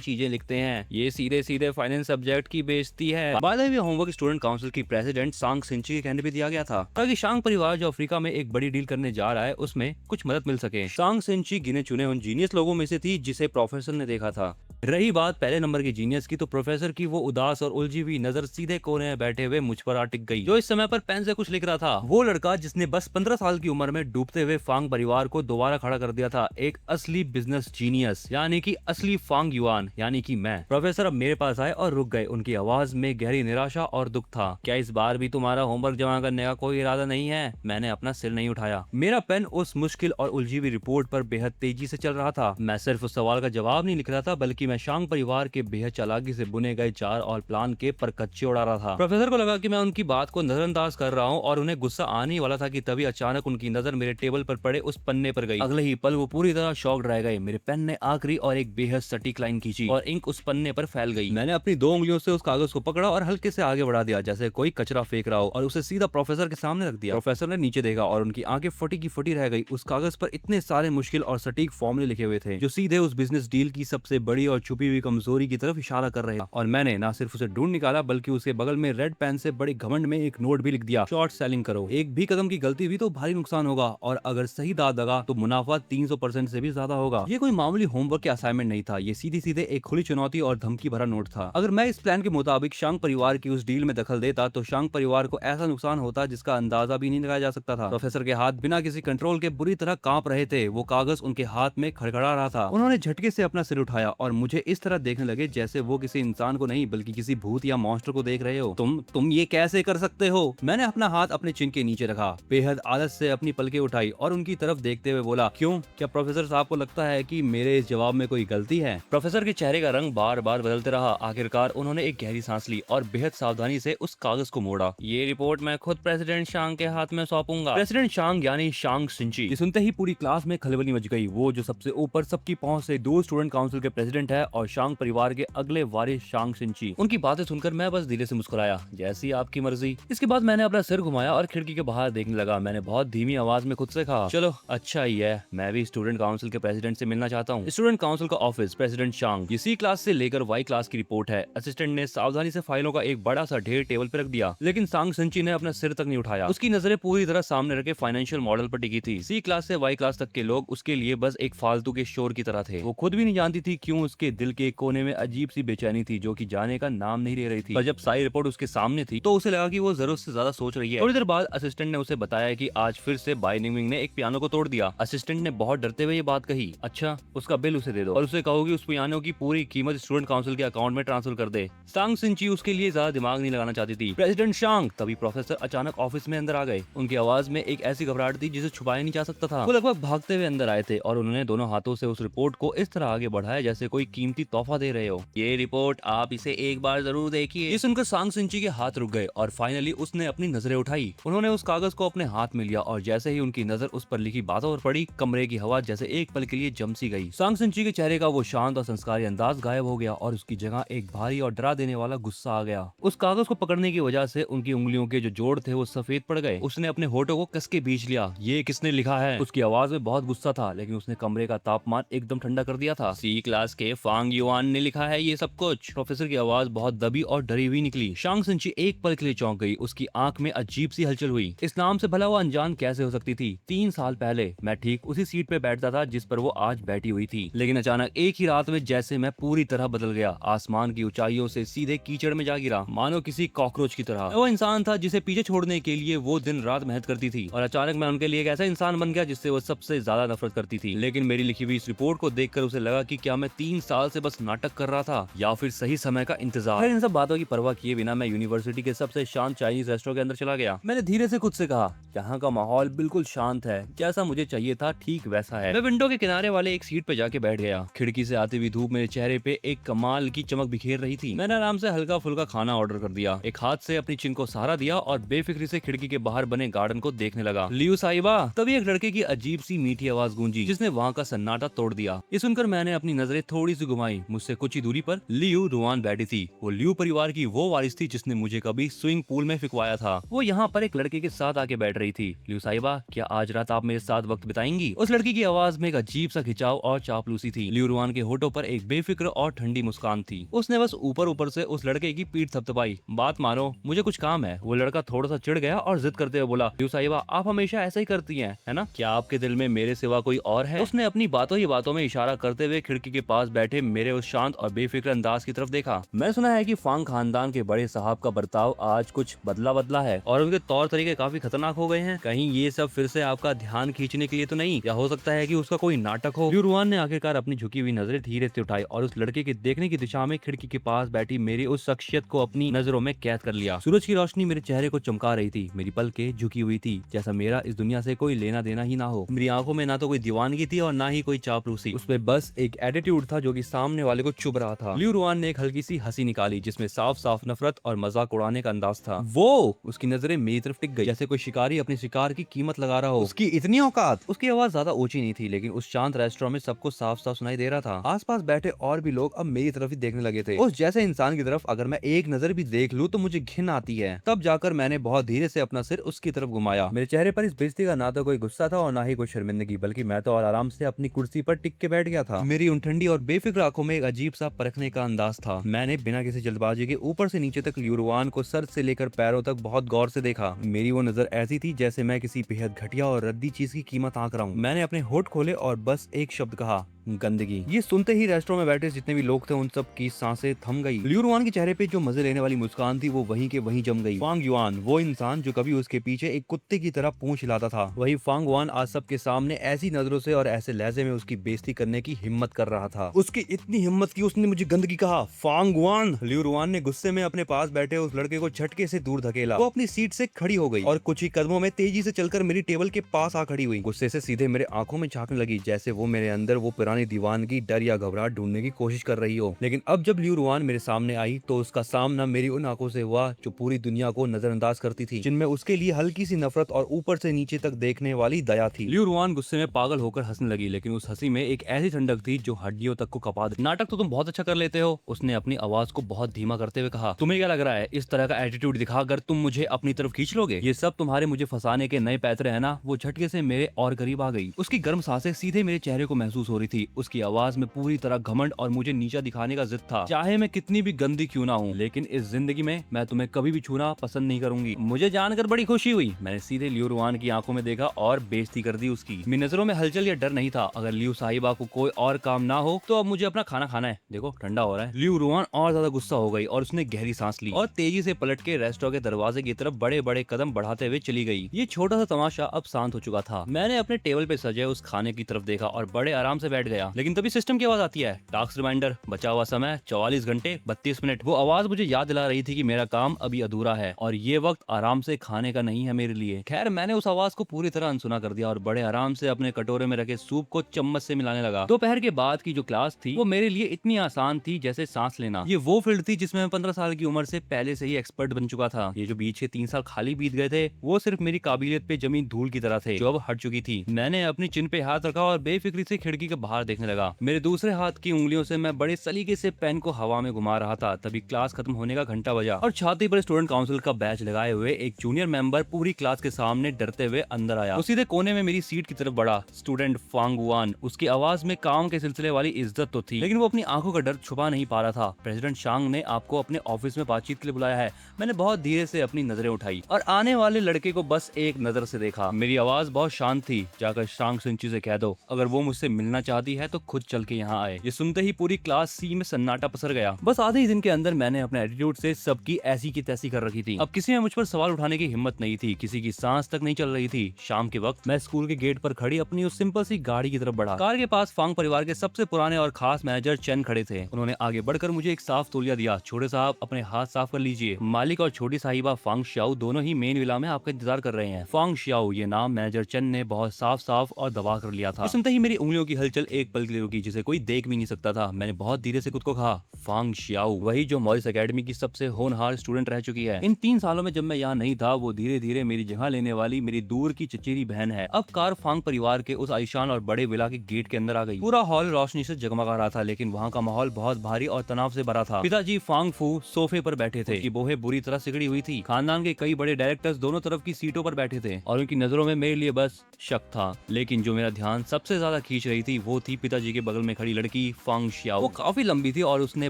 चीजें लिखते हैं। ये सीधे सीधे फाइनेंस सब्जेक्ट की बेइज्जती है। By the way, homework student council की प्रेसिडेंट सांग सिंची के कहने पे दिया गया था ताकि शांग परिवार जो अफ्रीका में एक बड़ी डील करने जा रहा है उसमें कुछ मदद मिल सके। सांग सिंची गिने चुने उन जीनियस लोगों में से थी जिसे प्रोफेसर ने देखा था। रही बात पहले नंबर के जीनियस की, तो प्रोफेसर की वो उदास और उलझी हुई नजर सीधे कोने में बैठे हुए मुझ पर अटक गई, जो इस समय पर पेन से कुछ लिख रहा था। वो लड़का जिसने बस 15 साल की उम्र में डूबते हुए फांग परिवार को दोबारा खड़ा कर दिया था, एक असली बिजनेस जीनियस, यानी कि असली फांग युआन, यानी कि मैं। प्रोफेसर अब मेरे पास आए और रुक गए। उनकी आवाज में गहरी निराशा और दुख था। क्या इस बार भी तुम्हारा होमवर्क जमा करने का कोई इरादा नहीं है? मैंने अपना सिर नहीं उठाया। मेरा पेन उस मुश्किल और उलझी हुई रिपोर्ट पर बेहद तेजी से चल रहा था। मैं सिर्फ उस सवाल का जवाब नहीं लिख रहा था, बल्कि मैं शांग परिवार के बेहद चालाकी से बुने गए चार और प्लान के परकच्चे उड़ा रहा था। प्रोफेसर को लगा कि मैं उनकी बात को नजरअंदाज कर रहा हूँ और उन्हें गुस्सा आने वाला था कि तभी अचानक उनकी नजर मेरे टेबल पर पड़े उस पन्ने पर गई। अगले ही पल वो पूरी तरह शॉक्ड रह गए। मेरे पेन ने आखिरी और एक बेहद सटीक लाइन खींची और इंक उस पन्ने पर फैल गई। मैंने अपनी 2 उंगलियों से उस कागज को पकड़ा और हल्के से आगे बढ़ा दिया, जैसे कोई कचरा फेंक रहा हो, और उसे सीधा प्रोफेसर के सामने रख दिया। प्रोफेसर ने नीचे देखा और उनकी आंखें फटी की फटी रह गई। उस कागज पर इतने सारे मुश्किल और सटीक फॉर्मूले लिखे हुए थे जो सीधे उस बिजनेस डील की सबसे बड़ी और छुपी हुई कमजोरी की तरफ इशारा कर रहे हैं। और मैंने न सिर्फ उसे ढूंढ निकाला, बल्कि उसके बगल में रेड पेन से बड़े घमंड में एक नोट भी लिख दिया, शॉर्ट सेलिंग करो। एक भी कदम की गलती हुई तो भारी नुकसान होगा, और अगर सही दांत लगा तो मुनाफा 300% से भी ज्यादा होगा। ये कोई मामूली होमवर्क के असाइनमेंट नहीं था, ये सीधी सीधे एक खुली चुनौती और धमकी भरा नोट था। अगर मैं इस प्लान के मुताबिक शांग परिवार की उस डील में दखल देता तो शांग परिवार को ऐसा नुकसान होता जिसका अंदाजा भी नहीं लगाया जा सकता था। प्रोफेसर के हाथ बिना किसी कंट्रोल के बुरी तरह कांप रहे थे। वो कागज उनके हाथ में खड़खड़ा रहा था। उन्होंने झटके से अपना सिर उठाया और मुझे इस तरह देखने लगे जैसे वो किसी इंसान को नहीं बल्कि किसी भूत या मॉन्स्टर को देख रहे हो। तुम ये कैसे कर सकते हो? मैंने अपना हाथ अपने चिन के नीचे रखा, बेहद आलस से अपनी पलकें उठाई और उनकी तरफ देखते हुए बोला, क्यों? क्या प्रोफेसर साहब को लगता है कि मेरे इस जवाब में कोई गलती है? प्रोफेसर के चेहरे का रंग बार बार बदलते रहा। आखिरकार उन्होंने एक गहरी सांस ली और बेहद सावधानी से उस कागज को मोड़ा। ये रिपोर्ट मैं खुद प्रेसिडेंट शांग के हाथ में सौंपूंगा। प्रेसिडेंट शांग यानी शांग सिंची। ये सुनते ही पूरी क्लास में खलबली मच गई। वो जो सबसे ऊपर सबकी पहुंच से दूर स्टूडेंट काउंसिल के प्रेसिडेंट है और शांग परिवार के अगले वारिस शांग सिंची। उनकी बातें सुनकर मैं बस धीरे से मुस्कुराया, जैसी आपकी मर्जी। इसके बाद मैंने अपना सिर घुमाया और खिड़की के बाहर देखने लगा। मैंने बहुत धीमी आवाज में खुद से कहा, चलो अच्छा ही है, मैं भी स्टूडेंट काउंसिल के प्रेसिडेंट से मिलना चाहता हूँ। स्टूडेंट काउंसिल का ऑफिस, प्रेसिडेंट शांग। ये सी क्लास से लेकर वाई क्लास की रिपोर्ट है। असिस्टेंट ने सावधानी से फाइलों का एक बड़ा सा ढेर टेबल पर रख दिया, लेकिन सांग सिंची ने अपना सिर तक नहीं उठाया। उसकी नजरें पूरी तरह सामने रखे फाइनेंशियल मॉडल पर टिकी थी। सी क्लास से वाई क्लास तक के लोग उसके लिए बस एक फालतू के शोर की तरह थे। वो खुद भी नहीं जानती थी क्यों उसके दिल के कोने में अजीब सी बेचैनी थी जो कि जाने का नाम नहीं ले रही थी। पर जब सारी रिपोर्ट उसके सामने थी तो उसे लगा कि वो जरूरत से ज्यादा सोच रही है। थोड़ी देर बाद असिस्टेंट ने उसे बताया कि आज फिर से बाइनिंग ने एक पियानो को तोड़ दिया। असिस्टेंट ने बहुत डरते हुए ये बात कही, अच्छा उसका बिल उसे दे दो और उसे कहो कि उस पियानो की पूरी कीमत स्टूडेंट काउंसिल के अकाउंट में ट्रांसफर कर दे। सांग सिंची उसके लिए ज्यादा दिमाग नहीं लगाना चाहती थी। प्रेसिडेंट शांग। तभी प्रोफेसर अचानक ऑफिस में अंदर आ गए। उनकी आवाज में एक ऐसी घबराहट थी जिसे छुपाया नहीं जा सकता था। वो लगभग भागते हुए अंदर आए थे और उन्होंने दोनों हाथों से उस रिपोर्ट को इस तरह आगे बढ़ाया जैसे कोई कीमती तोहफा दे रहे हो। ये रिपोर्ट आप इसे एक बार जरूर देखिए। ये सुनकर सांग सिंची के हाथ रुक गए और फाइनली उसने अपनी नजरें उठाई। उन्होंने उस कागज को अपने हाथ में लिया और जैसे ही उनकी नजर उस पर लिखी बातों पर पड़ी, कमरे की हवा जैसे एक पल के लिए जमसी गई। सांग सिंची के चेहरे का वो शांत और संस्कारी अंदाज गायब हो गया और उसकी जगह एक भारी और डरा देने वाला गुस्सा आ गया। उस कागज को पकड़ने की वजह से उनकी उंगलियों के जो जोड़ थे वो सफेद पड़ गए। उसने अपने होठों को कस के बीच लिया। ये किसने लिखा है? उसकी आवाज में बहुत गुस्सा था, लेकिन उसने कमरे का तापमान एकदम ठंडा कर दिया था। सी क्लास के फांग युआन ने लिखा है ये सब कुछ। प्रोफेसर की आवाज बहुत दबी और डरी हुई निकली। शांग सिंची एक पल के लिए चौंक गई। उसकी आंख में अजीब सी हलचल हुई। इस नाम से भला वो अनजान कैसे हो सकती थी? 3 साल पहले मैं ठीक उसी सीट पे बैठता था जिस पर वो आज बैठी हुई थी, लेकिन अचानक एक ही रात में जैसे मैं पूरी तरह बदल गया। आसमान की ऊंचाइयों से सीधे कीचड़ में जा गिरा, मानो किसी कॉकरोच की तरह। वो इंसान था जिसे पीछे छोड़ने के लिए वो दिन रात मेहनत करती थी, और अचानक मैं उनके लिए एक ऐसा इंसान बन गया जिससे वो सबसे ज्यादा नफरत करती थी। लेकिन मेरी लिखी हुई इस रिपोर्ट को देखकर उसे लगा कि क्या मैं 3 साल से बस नाटक कर रहा था या फिर सही समय का इंतजार। इन सब बातों की परवाह किए बिना मैं यूनिवर्सिटी के सबसे शांत चाइनीज रेस्टोरेंट के अंदर चला गया। मैंने धीरे से खुद से कहा, यहाँ का माहौल बिल्कुल शांत है, जैसा मुझे चाहिए था ठीक वैसा है। मैं विंडो के किनारे वाले एक सीट पे जाके बैठ गया। खिड़की से आती हुई धूप मेरे चेहरे पे एक कमाल की चमक बिखेर रही थी। मैंने आराम से हल्का फुल्का खाना ऑर्डर कर दिया, एक हाथ से अपनी चिन को सहारा दिया और बेफिक्री से खिड़की के बाहर बने गार्डन को देखने लगा। लियू साहिबा। तभी एक लड़के की अजीब सी मीठी की आवाज गूंजी जिसने वहाँ का सन्नाटा तोड़ दिया। ये सुनकर मैंने अपनी नजरें थोड़ी सी घुमाई। मुझसे कुछ ही दूरी पर लियू रुआन बैठी थी। वो लियू परिवार की वो वारिस थी जिसने मुझे कभी स्विमिंग पूल में फिकवाया था। वो यहाँ पर एक लड़के के साथ आके बैठ रही थी। लियू साहिबा, क्या आज रात आप मेरे साथ वक्त बिताएंगी? उस लड़की की आवाज में एक अजीब सा खिंचाव और चापलूसी थी। लियू रुआन के होठों पर एक बेफिक्र और ठंडी मुस्कान थी। उसने बस ऊपर ऊपर से उस लड़के की पीठ थपथपाई। बात मानो, मुझे कुछ काम है। वो लड़का थोड़ा सा चिढ़ गया और जिद करते हुए बोला, लियू साहिबा, आप हमेशा ऐसा ही करती हैं, है ना? क्या आपके दिल में मेरे सिवा कोई और है? उसने अपनी बातों ही बातों में इशारा करते हुए खिड़की के पास बैठे मेरे उस शांत और बेफिक्र अंदाज की तरफ देखा। मैं सुना है कि फांग खानदान के बड़े साहब का बर्ताव आज कुछ बदला बदला है और उनके तौर तरीके काफी खतरनाक हो गए हैं। कहीं ये सब फिर से आपका ध्यान खींचने के लिए तो नहीं? या हो सकता है कि उसका कोई नाटक हो? लियू रुआन ने आखिरकार अपनी झुकी हुई नजरें धीरे से उठाई और उस लड़के के देखने की दिशा में खिड़की के पास बैठी मेरी उस शख्सियत को अपनी नजरों में कैद कर लिया। सूरज की रोशनी मेरे चेहरे को चमका रही थी। मेरी पलकें झुकी हुई थी जैसा मेरा इस दुनिया से कोई लेना देना ही ना हो। मेरी आंखों में ना तो कोई दीवानगी थी और ना ही कोई चापलूसी। उसमें बस एक एटीट्यूड था जो कि सामने वाले को चुभ रहा था। लियू रुआन ने एक हल्की सी हंसी निकाली जिसमें साफ साफ नफरत और मजाक उड़ाने का अंदाज था। वो उसकी नजरें मेरी तरफ टिक गई जैसे कोई शिकारी अपने शिकार की कीमत लगा रहा हो। उसकी इतनी औकात? उसकी आवाज ज्यादा ऊंची नहीं थी लेकिन उस शांत रेस्टोरेंट में सबको साफ साफ सुनाई दे रहा था। आसपास बैठे और भी लोग अब मेरी तरफ ही देखने लगे थे। उस जैसे इंसान की तरफ अगर मैं एक नजर भी देख लूं तो मुझे घिन आती है। तब जाकर मैंने बहुत धीरे से अपना सिर उसकी तरफ घुमाया। मेरे चेहरे पर इस बेइज्जती का ना तो कोई गुस्सा था और ना ही कोई शर्मिंदगी, बल्कि मैं तो और आराम से अपनी कुर्सी पर टिक के बैठ गया था। मेरी उन ठंडी और बेफिक्र आंखों में एक अजीब सा परखने का अंदाज था। मैंने बिना किसी जल्दबाजी के ऊपर से नीचे तक लियू रुआन को सर से लेकर पैरों तक बहुत गौर से देखा। मेरी वो नजर ऐसी थी जैसे मैं किसी बेहद घटिया और रद्दी चीज की कीमत आंक रहा हूँ। मैंने अपने होठ खोले और बस एक शब्द कहा, गंदगी। ये सुनते ही रेस्टोरेंट में बैठे जितने भी लोग थे उन सब की सांसें थम गई। लियू रुआन के चेहरे पे जो मजे लेने वाली मुस्कान थी वो वहीं के वहीं जम गई। फांग युआन, वो इंसान जो कभी उसके पीछे एक कुत्ते की तरह पूंछ हिलाता था, वही फांग युआन आज सबके सामने ऐसी नजरों से और ऐसे लहजे में उसकी बेइज्जती करने की हिम्मत कर रहा था। उसकी इतनी हिम्मत की उसने मुझे गंदगी कहा। फांग युआन! लियू रुआन ने गुस्से में अपने पास बैठे उस लड़के को झटके से दूर धकेला। वो अपनी सीट से खड़ी हो गई और कुछ ही कदमों में तेजी से चलकर मेरी टेबल के पास आ खड़ी हुई। गुस्से से सीधे मेरे आंखों में झांकने लगी जैसे वो मेरे अंदर वो पुरानी दीवानगी, डर या घबराहट ढूंढने की कोशिश कर रही हो। लेकिन अब जब लियू रुआन मेरे सामने आई तो उसका सामना मेरी उन आंखों से हुआ जो पूरी दुनिया को नजरअंदाज करती थी, जिनमें उसके लिए हल्की सी नफरत और ऊपर से नीचे तक देखने वाली दया थी। लियू रुआन गुस्से में पागल होकर हंसने लगी लेकिन उस हंसी में एक ऐसी ठंडक थी जो हड्डियों तक को कपा दे। नाटक तो तुम बहुत अच्छा कर लेते हो, उसने अपनी आवाज को बहुत धीमा करते हुए कहा। तुम्हें क्या लग रहा है इस तरह का एटीट्यूड दिखाकर तुम मुझे अपनी तरफ खींच लोगे? ये सब तुम्हारे मुझे फंसाने के नए पैतरे है ना? वो झटके से मेरे और करीब आ गई। उसकी गर्म सांसें सीधे मेरे चेहरे को महसूस हो रही थी। उसकी आवाज में पूरी तरह घमंड और मुझे नीचा दिखाने का जिद था। चाहे मैं कितनी भी गंदी क्यों ना हूँ, लेकिन इस जिंदगी में मैं तुम्हें कभी भी छूना पसंद नहीं करूंगी। मुझे जानकर बड़ी खुशी हुई। मैंने सीधे लियू रुआन की आंखों में देखा और बेइज्जती कर दी उसकी। मेरी नजरों में हलचल या डर नहीं था। अगर लियू साहिबा को कोई और काम ना हो तो अब मुझे अपना खाना खाना है। देखो ठंडा हो रहा है। लियू रुआन और ज्यादा गुस्सा हो गई और उसने गहरी सांस ली और तेजी से पलट के रेस्टोरेंट के दरवाजे की तरफ बड़े बड़े कदम बढ़ाते हुए चली गई। ये छोटा सा तमाशा अब शांत हो चुका था। मैंने अपने टेबल पे सजे उस खाने की तरफ देखा और बड़े आराम से बैठ गया। लेकिन तभी सिस्टम की आवाज आती है, टास्क रिमाइंडर, बचा हुआ समय 44 घंटे 32 मिनट। वो आवाज मुझे याद दिला रही थी कि मेरा काम अभी अधूरा है और ये वक्त आराम से खाने का नहीं है मेरे लिए। खैर मैंने उस आवाज को पूरी तरह अनसुना कर दिया और बड़े आराम से अपने कटोरे में रखे सूप को चम्मच से मिलाने लगा। दोपहर के बाद की जो क्लास थी वो मेरे लिए इतनी आसान थी जैसे सांस लेना। ये वो फील्ड थी जिसमें मैं 15 साल की उम्र से पहले से ही एक्सपर्ट बन चुका था। ये जो बीच के 3 साल खाली बीत गए थे वो सिर्फ मेरी काबिलियत पे जमी धूल की तरह थे जो अब हट चुकी थी। मैंने अपनी चिन पे हाथ रखा और बेफिक्री से खिड़की के बाहर देखने लगा। मेरे दूसरे हाथ की उंगलियों से मैं बड़े सलीके से पेन को हवा में घुमा रहा था। तभी क्लास खत्म होने का घंटा बजा और छाती पर स्टूडेंट काउंसिल का बैच लगाए हुए एक जूनियर मेंबर पूरी क्लास के सामने डरते हुए अंदर आया। उस सीधे कोने में मेरी सीट की तरफ बढ़ा। Student Fang Yuan. उसकी आवाज में काम के सिलसिले वाली इज्जत तो थी लेकिन वो अपनी आंखों का डर छुपा नहीं पा रहा था। प्रेसिडेंट शांग ने आपको अपने ऑफिस में बातचीत के लिए बुलाया है। मैंने बहुत धीरे से अपनी नजरें उठाई और आने वाले लड़के को बस एक नजर से देखा। मेरी आवाज बहुत शांत थी, जाकर शांग सिंची से कह दो अगर वो मुझसे मिलना चाहती है तो खुद चल के यहाँ आए। ये सुनते ही पूरी क्लास सी में सन्नाटा पसर गया। बस आधे ही दिन के अंदर मैंने अपने एटीट्यूड से सबकी ऐसी की तैसी कर रखी थी। अब किसी में मुझ पर सवाल उठाने की हिम्मत नहीं थी। किसी की सांस तक नहीं चल रही थी। शाम के वक्त मैं स्कूल के गेट पर खड़ी अपनी उस सिंपल सी गाड़ी की तरफ बढ़ा। कार के पास फांग परिवार के सबसे पुराने और खास मैनेजर चेन खड़े थे। उन्होंने आगे बढ़कर मुझे एक साफ तौलिया दिया। छोटे साहब अपने हाथ साफ कर लीजिए। मालिक और छोटी साहिबा फांग श्याओ दोनों ही मेन विला में आपका इंतजार कर रहे हैं। फांग श्याओ ये नाम मैनेजर चेन ने बहुत साफ साफ और दबा कर लिया था। सुनते ही मेरी उंगलियों की हलचल एक पल के लिए रुकी जिसे कोई देख भी नहीं सकता था। मैंने बहुत धीरे से खुद को कहा, फांग शियाओ, वही जो मॉरिस एकेडमी की सबसे होनहार स्टूडेंट रह चुकी है। इन 3 सालों में जब मैं यहाँ नहीं था, वो धीरे धीरे मेरी जगह लेने वाली मेरी दूर की चचेरी बहन है। अब कार फांग परिवार के उस आलीशान और बड़े विला के गेट के अंदर आ गई। पूरा हॉल रोशनी से जगमगा रहा था, लेकिन वहाँ का माहौल बहुत भारी और तनाव से भरा था। पिताजी फांग फू सोफे पर बैठे थे, उनकी बोहें बुरी तरह सिगड़ी हुई थी। खानदान के कई बड़े डायरेक्टर्स दोनों तरफ की सीटों पर बैठे थे और उनकी नजरों में मेरे लिए बस शक था। लेकिन जो मेरा ध्यान सबसे ज्यादा खींच रही थी वो थी पिताजी के बगल में खड़ी लड़की फांग शियाओ। वो काफी लंबी थी और उसने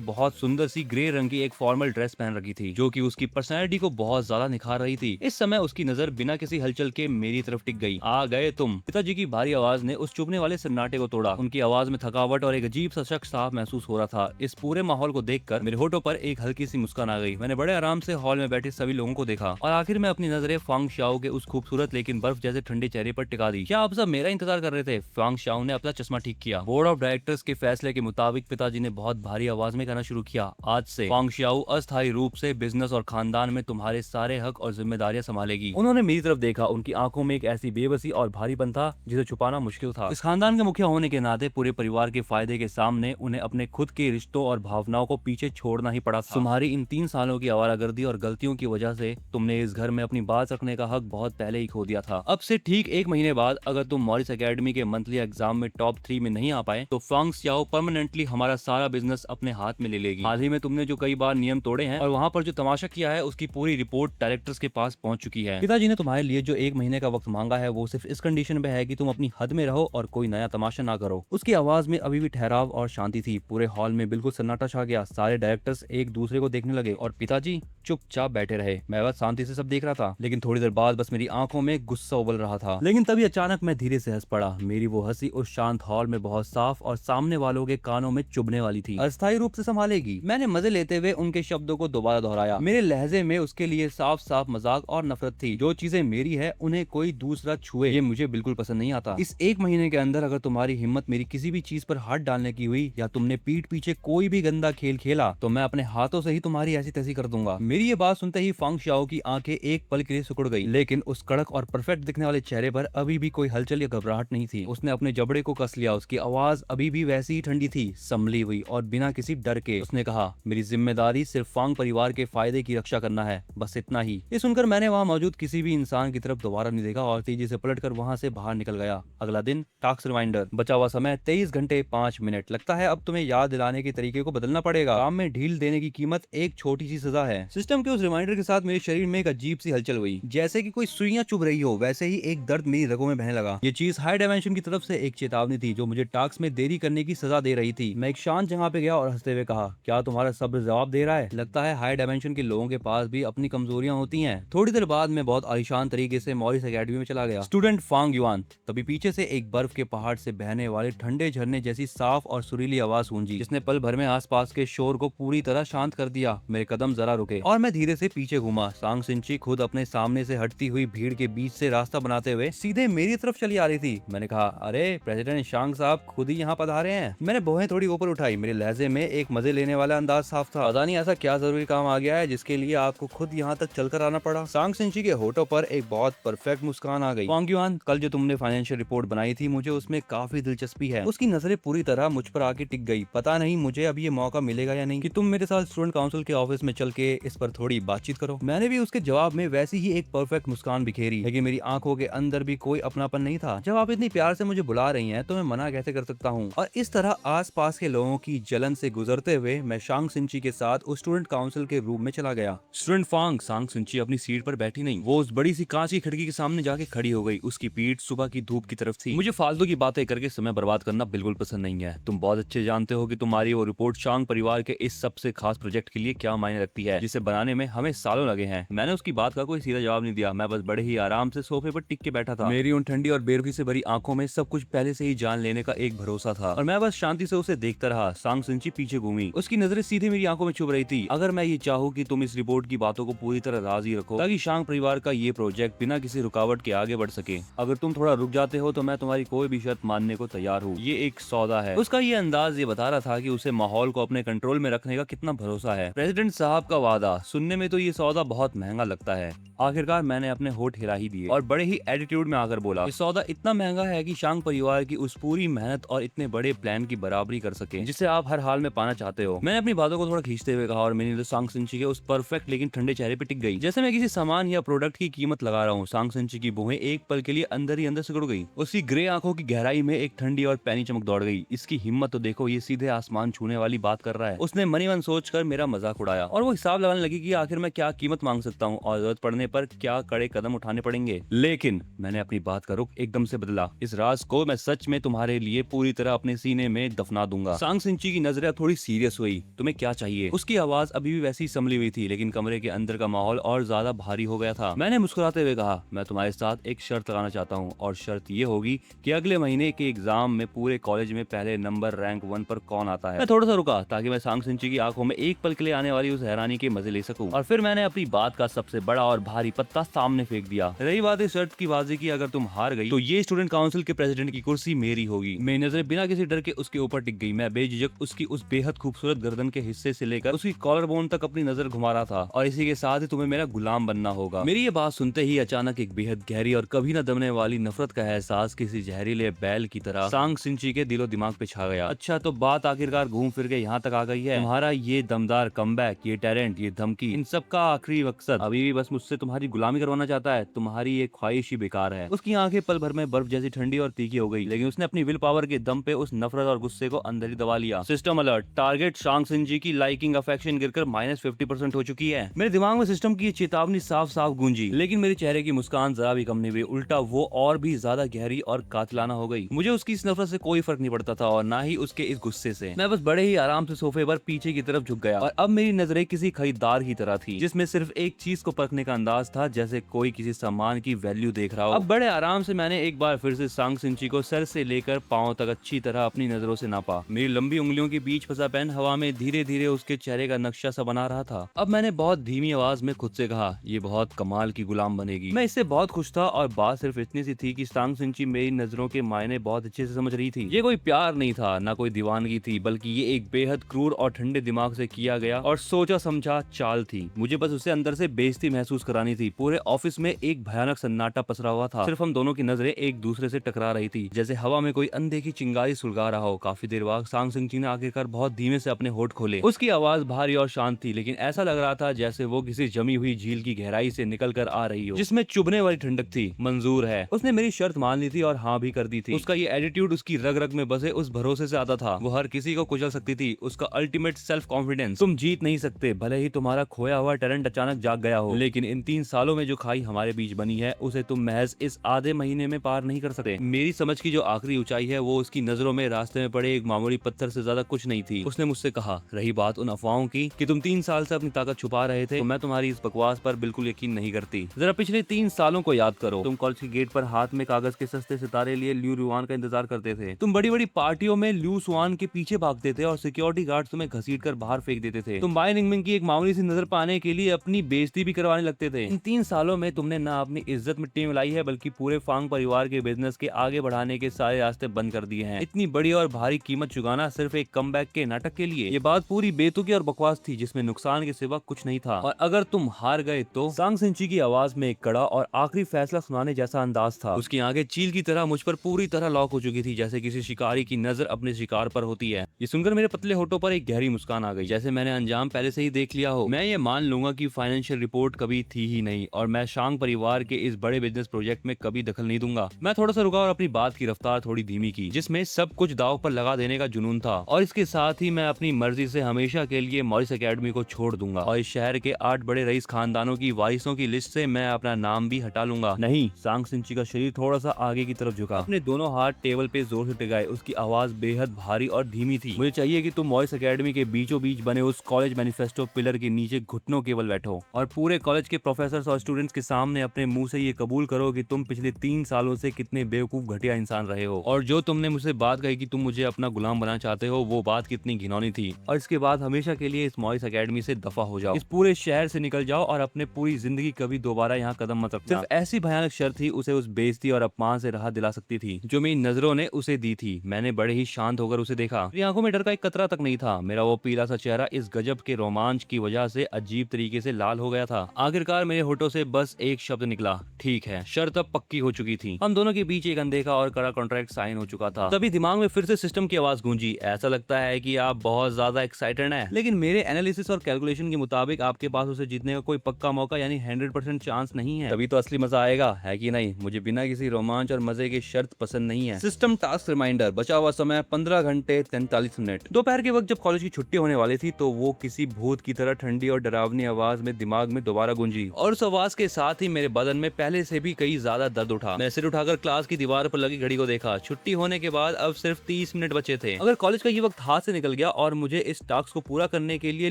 बहुत सुंदर सी ग्रे रंग की एक फॉर्मल ड्रेस पहन रखी थी, जो कि उसकी पर्सनैलिटी को बहुत ज्यादा निखार रही थी। इस समय उसकी नजर बिना किसी हलचल के मेरी तरफ टिक गई। आ गए तुम। पिताजी की भारी आवाज ने उस चुभने वाले सन्नाटे को तोड़ा। उनकी आवाज में थकावट और एक अजीब सा शक साफ महसूस हो रहा था। इस पूरे माहौल को देखकर मेरे होठों पर एक हल्की सी मुस्कान आ गई। मैंने बड़े आराम से हॉल में बैठे सभी लोगों को देखा और आखिर में अपनी नजरें फांग शियाओ के उस खूबसूरत लेकिन बर्फ जैसे ठंडे चेहरे पर टिका दी। क्या आप सब मेरा इंतजार कर रहे थे? फांग शियाओ ने अपना चश्मा ठीक किया। बोर्ड ऑफ डायरेक्टर्स के फैसले के मुताबिक पिताजी ने बहुत भारी आवाज में कहना शुरू किया, आज से फांग शियाओ अस्थायी रूप से बिजनेस और खानदान में तुम्हारे सारे हक और जिम्मेदारियां संभालेगी। उन्होंने मेरी तरफ देखा। उनकी आंखों में एक ऐसी बेबसी और भारीपन था जिसे छुपाना मुश्किल था। इस खानदान के मुखिया होने के नाते पूरे परिवार के फायदे के सामने उन्हें अपने खुद के रिश्तों और भावनाओं को पीछे छोड़ना ही पड़ा था। तुम्हारी इन 3 सालों की आवारागर्दी और गलतियों की वजह से तुमने इस घर में अपनी बात रखने का हक बहुत पहले ही खो दिया था। अब से ठीक 1 महीने बाद अगर तुम मॉरिस एकेडमी के मंथली एग्जाम में टॉप 3 में नहीं आ पाए तो फांग शियाओ परमानेंटली हमारा सारा बिजनेस अपने हाथ में ले लेगी। हाल ही में तुमने जो कई बार नियम तोड़े हैं और वहाँ पर जो तमाशा किया है उसकी पूरी रिपोर्ट डायरेक्टर्स के पास पहुंच चुकी है। पिताजी ने तुम्हारे लिए जो 1 महीने का वक्त मांगा है वो सिर्फ इस कंडीशन में है कि तुम अपनी हद में रहो और कोई नया तमाशा ना करो। उसकी आवाज में अभी भी ठहराव और शांति थी। पूरे हॉल में बिल्कुल सन्नाटा छा गया। सारे डायरेक्टर्स एक दूसरे को देखने लगे और पिताजी चुपचाप बैठे रहे। मैं बस शांति से सब देख रहा था, लेकिन थोड़ी देर बाद बस मेरी आंखों में गुस्सा उबल रहा था। लेकिन तभी अचानक मैं धीरे से हंस पड़ा। मेरी वो हंसी उस शांत हॉल में बहुत साफ और सामने वालों के कानों में चुभने वाली थी। अस्थायी रूप से संभालेगी। मैंने मजे लेते हुए उनके शब्दों को दोबारा दोहराया। मेरे लहजे में उसके लिए साफ साफ मजाक और नफरत थी। जो चीजें मेरी है उन्हें कोई दूसरा छुए ये मुझे बिल्कुल पसंद नहीं आता। इस 1 महीने के अंदर अगर तुम्हारी हिम्मत मेरी किसी भी चीज पर हाथ डालने की हुई या तुमने पीठ पीछे कोई भी गंदा खेल खेला तो मैं अपने हाथों से ही तुम्हारी ऐसी तैसी कर दूंगा। मेरी ये बात सुनते ही फांग शियाओ की आंखें एक पल के लिए सिकुड़ गई, लेकिन उस कड़क और परफेक्ट दिखने वाले चेहरे पर अभी भी कोई हलचल या घबराहट नहीं थी। उसने अपने जबड़े को कस लिया। उसकी आवाज अभी भी वैसी ही ठंडी थी, संभली हुई और बिना किसी डर के। उसने कहा, मेरी जिम्मेदारी सिर्फ फांग परिवार के फायदे की रक्षा करना है, बस इतना ही। ये सुनकर मैंने वहाँ मौजूद किसी भी इंसान की तरफ दोबारा नहीं देखा और तेजी से पलटकर वहाँ से बाहर निकल गया। अगला दिन, टास्क रिमाइंडर, बचा हुआ समय 23 घंटे 5 मिनट। लगता है अब तुम्हें याद दिलाने के तरीके को बदलना पड़ेगा। काम में ढील देने की कीमत एक छोटी सी सजा है। सिस्टम के उस रिमाइंडर के साथ मेरे शरीर में एक अजीब सी हलचल हुई, जैसे कि कोई सुइयां चुभ रही हो। वैसे ही एक दर्द मेरी रगों में बहने लगा। ये चीज हाई डायमेंशन की तरफ से एक चेतावनी थी जो मुझे टास्क में देरी करने की सजा दे रही थी। मैं एक शांत जगह पे गया और हंसते हुए कहा, क्या तुम्हारा सब्र जवाब दे रहा है? लगता है हाई डायमेंशन के लोगों के पास भी अपनी कमजोरियां होती हैं। थोड़ी देर बाद मैं बहुत आलीशान तरीके से मॉरिस एकेडमी में चला गया। Student Fang Yuan. तभी पीछे से एक बर्फ के पहाड़ से बहने वाले ठंडे झरने जैसी साफ और सुरीली आवाज गूंजी, जिसने पल भर में आसपास के शोर को पूरी तरह शांत कर दिया। मेरे कदम जरा रुके और मैं धीरे से पीछे घूमा। सांग सिंची खुद अपने सामने से हटती हुई भीड़ के बीच से रास्ता बनाते हुए सीधे मेरी तरफ चली आ रही थी। मैंने कहा, अरे प्रेसिडेंट शांग साहब खुद ही यहाँ पधारे हैं। मैंने भौहें थोड़ी ऊपर उठाई। मेरे लहजे में एक मजे लेने वाला अंदाज साफ था। पता नहीं ऐसा क्या जरूरी काम आ गया है जिसके लिए आपको खुद यहाँ तक चलकर आना पड़ा। सांग सिंची के होठों पर एक बहुत परफेक्ट मुस्कान आ गई। फांग युआन, कल जो तुमने फाइनेंशियल रिपोर्ट बनाई थी मुझे उसमें काफी दिलचस्पी है। उसकी नजरें पूरी तरह मुझ पर आके टिक गई। पता नहीं मुझे अब ये मौका मिलेगा या नहीं कि तुम मेरे साथ स्टूडेंट काउंसिल के ऑफिस में चल के इस पर थोड़ी बातचीत करो। मैंने भी उसके जवाब में वैसी ही एक परफेक्ट मुस्कान बिखेरी, लेकिन मेरी आंखों के अंदर भी कोई अपनापन नहीं था। जब आप इतनी प्यार से मुझे बुला रही हैं तो मैं मना कैसे कर सकता हूँ? और इस तरह आसपास के लोगों की जलन से गुजरते हुए मैं शांग सिंची के साथ उस स्टूडेंट काउंसिल के रूम में चला गया। स्टूडेंट फांग, सांग सिंची अपनी सीट पर बैठी नहीं, वो उस बड़ी सी कांच की खिड़की के सामने जाके खड़ी हो गई। उसकी पीठ सुबह की धूप की तरफ थी। मुझे फालतू की बातें करके समय बर्बाद करना बिल्कुल पसंद नहीं है। तुम बहुत अच्छे जानते हो कि तुम्हारी वो रिपोर्ट शांग परिवार के इस सबसे खास प्रोजेक्ट के लिए क्या मायने रखती है, जिसे बनाने में हमें सालों लगे हैं। मैंने उसकी बात का कोई सीधा जवाब नहीं दिया। मैं बस बड़े ही आराम से सोफे पर टिक के बैठा था। मेरी उन ठंडी और बेरुखी से भरी आंखों में सब कुछ पहले से ही जान लेने का एक भरोसा था और मैं बस शांति से उसे देखता रहा। सांग सिंची पीछे घूमी। उसकी नजरें सीधे मेरी आंखों में चुभ रही थी। अगर मैं ये चाहूँ कि तुम इस रिपोर्ट की बातों को पूरी तरह राजी रखो ताकि शांग परिवार का ये प्रोजेक्ट बिना किसी रुकावट के आगे बढ़ सके, अगर तुम थोड़ा रुक जाते हो तो मैं तुम्हारी कोई भी शर्त मानने को तैयार हूँ। ये एक सौदा है। उसका ये अंदाज ये बता रहा था कि उसे माहौल को अपने कंट्रोल में रखने का कितना भरोसा है। प्रेसिडेंट साहब का वादा सुनने में तो ये सौदा बहुत महंगा लगता है। आखिरकार मैंने अपने होठ हिला ही दिए और बड़े ही एटीट्यूड में आकर बोला, ये सौदा इतना महंगा है कि शांग परिवार की उस पूरी मेहनत और इतने बड़े प्लान की बराबरी कर सके जिसे आप हर हाल में पाना चाहते हो। मैंने अपनी बातों को थोड़ा खींचते हुए कहा और मेरी नजर सांग सिंची के उस परफेक्ट लेकिन ठंडे चेहरे पे टिक गई, जैसे मैं किसी सामान या प्रोडक्ट की कीमत लगा रहा हूँ। सांग सिंची की भुएं एक पल के लिए अंदर ही अंदर सिकुड़ गई। उसकी ग्रे आंखों की गहराई में एक ठंडी और पैनी चमक दौड़ गई। इसकी हिम्मत तो देखो, ये सीधे आसमान छूने वाली बात कर रहा है। उसने मनी मन सोचकर मेरा मजाक उड़ाया और वो हिसाब लगाने लगी कि आखिर मैं क्या कीमत मांग सकता हूँ और जरूरत पड़ने पर क्या कड़े कदम उठाने पड़ेंगे। लेकिन मैंने अपनी बात का रुख एकदम से बदला। इस राज को मैं सच में तुम्हारे लिए पूरी तरह अपने सीने में दफना दूंगा। सांग सिंची की नजरें थोड़ी सीरियस हुई। तुम्हें क्या चाहिए? उसकी आवाज अभी भी वैसी संभली हुई थी, लेकिन कमरे के अंदर का माहौल और ज्यादा भारी हो गया था। मैंने मुस्कुराते हुए कहा, मैं तुम्हारे साथ एक शर्त लगाना चाहता हूँ और शर्त ये होगी कि अगले महीने के एग्जाम में पूरे कॉलेज में पहले नंबर रैंक 1 पर कौन आता है। मैं थोड़ा सा रुका ताकि मैं सांग सिंची की आंखों में एक पल के लिए आने वाली उस हैरानी के मजे ले सकूं, और फिर मैंने अपनी बात का सबसे बड़ा और भारी पत्ता सामने फेंक दिया। रही बात इस शर्त की बाजी की, अगर तुम हार गई तो ये स्टूडेंट काउंसिल के प्रेसिडेंट की कुर्सी मेरी होगी। मेरी नजरें बिना किसी डर के उसके ऊपर टिक गई। मैं बेझिझक उसकी उस बेहद खूबसूरत गर्दन के हिस्से से लेकर उसकी कॉलर बोन तक अपनी नजर घुमा रहा था। और इसी के साथ ही तुम्हें मेरा गुलाम बनना होगा। मेरी ये बात सुनते ही अचानक एक बेहद गहरी और कभी न दबने वाली नफरत का एहसास किसी जहरीले बैल की तरह सांग सिंची के दिलो दिमाग पे छा गया। अच्छा, तो बात आखिरकार घूम फिर के यहाँ तक आ गई है। तुम्हारा ये दमदार कमबैक, ये टैलेंट, ये धमकी, इन सब का आखिरी मकसद अभी भी बस मुझसे तुम्हारी गुलामी करवाना चाहता है। तुम्हारी ये ख्वाहिश ही बेकार है। उसकी आंखें पल भर में बर्फ जैसी ठंडी और तीखी हो गई, लेकिन उसने अपनी विल पावर के दम पे उस नफरत और गुस्से को अंदर ही दबा लिया। सिस्टम अलर्ट, टारगेट सांग सिंची की लाइकिंग अफेक्शन गिरकर -50% हो चुकी है। मेरे दिमाग में सिस्टम की चेतावनी साफ साफ गूंजी, लेकिन मेरे चेहरे की मुस्कान जरा भी कम नहीं हुई। उल्टा वो और भी ज्यादा गहरी और कातिलाना हो गई। मुझे उसकी इस नफरत से कोई फर्क नहीं पड़ता था और ना ही उसके इस गुस्से से। मैं बस बड़े ही आराम से सोफे पर पीछे की तरफ झुक गया और अब मेरी नजरें किसी खरीदार की तरह थी, जिसमें सिर्फ एक चीज को परखने का अंदाज था, जैसे कोई किसी सामान की वैल्यू देख रहा हो। अब बड़े आराम से मैंने एक बार फिर से सांग सिंची को सर से लेकर पांव तक अच्छी तरह अपनी नजरों से नापा। मेरी लंबी उंगलियों के बीच फंसा पेन हवा में धीरे धीरे उसके चेहरे का नक्शा सा बना रहा था। अब मैंने बहुत धीमी आवाज में खुद से कहा, ये बहुत कमाल की गुलाम बनेगी। मैं इससे बहुत खुश था और बात सिर्फ इतनी सी थी कि सांग सिंची मेरी नजरों के मायने बहुत अच्छे से समझ रही थी। ये कोई प्यार नहीं था, ना कोई दीवानगी थी, बल्कि ये एक बेहद क्रूर और ठंडे दिमाग से किया गया और सोचा समझा चाल थी। मुझे बस उसे अंदर से बेइज्जती महसूस करानी थी। पूरे ऑफिस में एक भयानक सन्नाटा पसरा हुआ था। सिर्फ हम दोनों की नजरें एक दूसरे से टकरा रही थी, जैसे हवा में कोई अनदेखी चिंगारी सुलगा रहा हो। काफी देर बाद सांग सिंची ने आखिरकार बहुत धीमे से अपने होठ खोले। उसकी आवाज भारी और शांत थी, लेकिन ऐसा लग रहा था जैसे वो किसी जमी हुई झील की गहराई से निकल कर आ रही हो, जिसमें चुभने वाली ठंडक थी। मंजूर है। उसने मेरी शर्त मान ली थी और हाँ भी कर दी थी। उसका ये एटीट्यूड उसकी रग रग में बसे उस भरोसे से आता था। वो हर किसी को कुचल सकती थी। उसका अल्टीमेट सेल्फ कॉन्फिडेंस। तुम जीत नहीं सकते, भले ही तुम्हारा खोया हुआ टैलेंट अचानक जाग गया हो, लेकिन इन 3 सालों में जो खाई हमारे बीच बनी है उसे तुम महज इस आधे महीने में पार नहीं कर सकते। मेरी समझ की जो आखिरी ऊंचाई है वो उसकी नजरों में रास्ते में पड़े एक मामूली पत्थर से ज्यादा कुछ नहीं थी। उसने मुझसे कहा, रही बात उन अफवाहों की कि तुम 3 साल से अपनी ताकत छुपा रहे थे, तो मैं तुम्हारी इस बकवास पर बिल्कुल यकीन नहीं करती। जरा पिछले 3 सालों को याद करो। तुम कॉलेज के गेट पर हाथ में कागज के सस्ते सितारे लिए ल्यू रुआन का इंतजार करते थे। तुम बड़ी बड़ी पार्टियों में ल्यू सुआन के पीछे भागते थे और सिक्योरिटी गार्ड तुम्हें घसीट कर बाहर फेंक देते थे। तुम बाय निंगमिंग की एक मामूली सी नजर पाने के लिए अपनी बेइज्जती भी करवाने लगते थे। इन 3 सालों में तुमने ना अपनी इज्जत मिट्टी में लाई है, बल्कि पूरे फांग परिवार के बिजनेस के आगे बढ़ाने के सारे रास्ते बंद कर दिए हैं। इतनी बड़ी और भारी कीमत चुकाना सिर्फ एक कमबैक के नाटक के लिए। ये बात पूरी बेतुकी और बकवास थी, जिसमें नुकसान के सिवा कुछ नहीं था। और अगर तुम हार गए तो? सांग सिंची की आवाज में एक कड़ा और आखिरी फैसला सुनाने जैसा अंदाज था। उसकी आंखें चील की तरह मुझ पर पूरी तरह लॉक हो चुकी थी, जैसे किसी शिकारी की नजर अपने शिकार पर होती है। ये सुनकर मेरे पतले होठों पर एक गहरी मुस्कान आ गई, जैसे मैंने अंजाम पहले से ही देख लिया हो। मैं ये मान लूंगा कि फाइनेंशियल रिपोर्ट कभी थी ही नहीं और मैं शांग परिवार के इस बड़े बिजनेस प्रोजेक्ट में कभी दखल नहीं दूंगा। मैं थोड़ा सा रुका और अपनी बात की रफ्तार थोड़ी धीमी की, जिसमें सब कुछ दाव पर लगा देने का जुनून था। और इसके साथ ही मैं अपनी मर्जी से हमेशा के लिए मॉरिस एकेडमी को छोड़ दूंगा और इस शहर के 8 बड़े रईस खानदानों की वारिसों की लिस्ट से मैं अपना नाम भी हटा लूंगा। नहीं। सांग सिंची का शरीर थोड़ा सा आगे की तरफ झुका, अपने दोनों हाथ टेबल पे जोर से टिकाए। उसकी आवाज बेहद भारी और धीमी थी। मुझे चाहिए कि तुम मॉरिस एकेडमी के बीचों बीच बने उस कॉलेज मैनिफेस्टो पिलर के नीचे घुटनों केवल बैठो और पूरे कॉलेज के प्रोफेसर और स्टूडेंट्स के सामने अपने मुंह से ये कबूल करो कि तुम पिछले 3 सालों से कितने बेवकूफ घटिया इंसान रहे हो और जो तुमने मुझसे बात कही कि तुम मुझे अपना गुलाम बनाना चाहते हो, वो बात कितनी घिनौनी थी। और इसके बाद हमेशा के लिए इस मॉरिस एकेडमी से दफा हो जाओ, इस पूरे शहर से निकल जाओ और अपने पूरी जिंदगी कभी दोबारा यहाँ कदम मत रखना। सिर्फ ऐसी भयानक शर्त ही उसे उस बेइज्जती और अपमान से राहत दिला सकती थी जो मेरी नजरों ने उसे दी थी। मैंने बड़े ही शांत होकर उसे देखा। मेरी आंखों में डर का एक कतरा तक नहीं था। मेरा वो पीला सा चेहरा इस गजब के रोमांच की वजह से अजीब तरीके से लाल हो गया था। आखिरकार मेरे होठों से बस एक शब्द निकला, ठीक है। शर्त अब पक्की हो चुकी थी। हम दोनों के बीच एक अनदेखा और कड़ा कॉन्ट्रैक्ट साइन हो हो चुका था। तभी दिमाग में फिर से सिस्टम की आवाज गूंजी, ऐसा लगता है कि आप बहुत ज्यादा एक्साइटेड हैं, लेकिन मेरे एनालिसिस और कैलकुलेशन के मुताबिक आपके पास उसे जीतने का कोई पक्का मौका यानी 100% चांस नहीं है। तभी तो असली मजा आएगा, है कि नहीं? मुझे बिना किसी रोमांच और मजे की शर्त पसंद नहीं है। सिस्टम टास्क रिमाइंडर, बचा हुआ समय 15 घंटे 43 मिनट। दोपहर के वक्त जब कॉलेज की छुट्टी होने वाली थी तो वो किसी भूत की तरह ठंडी और डरावनी आवाज में दिमाग में दोबारा गूंजी, और उस आवाज के साथ ही मेरे बदन में पहले से भी कई ज्यादा दर्द उठा। मैं सिर उठाकर क्लास की दीवार पर लगी घड़ी को देखा। छुट्टी होने के बाद अब सिर्फ 30 मिनट बचे थे। अगर कॉलेज का ये वक्त हाथ से निकल गया और मुझे इस टास्क को पूरा करने के लिए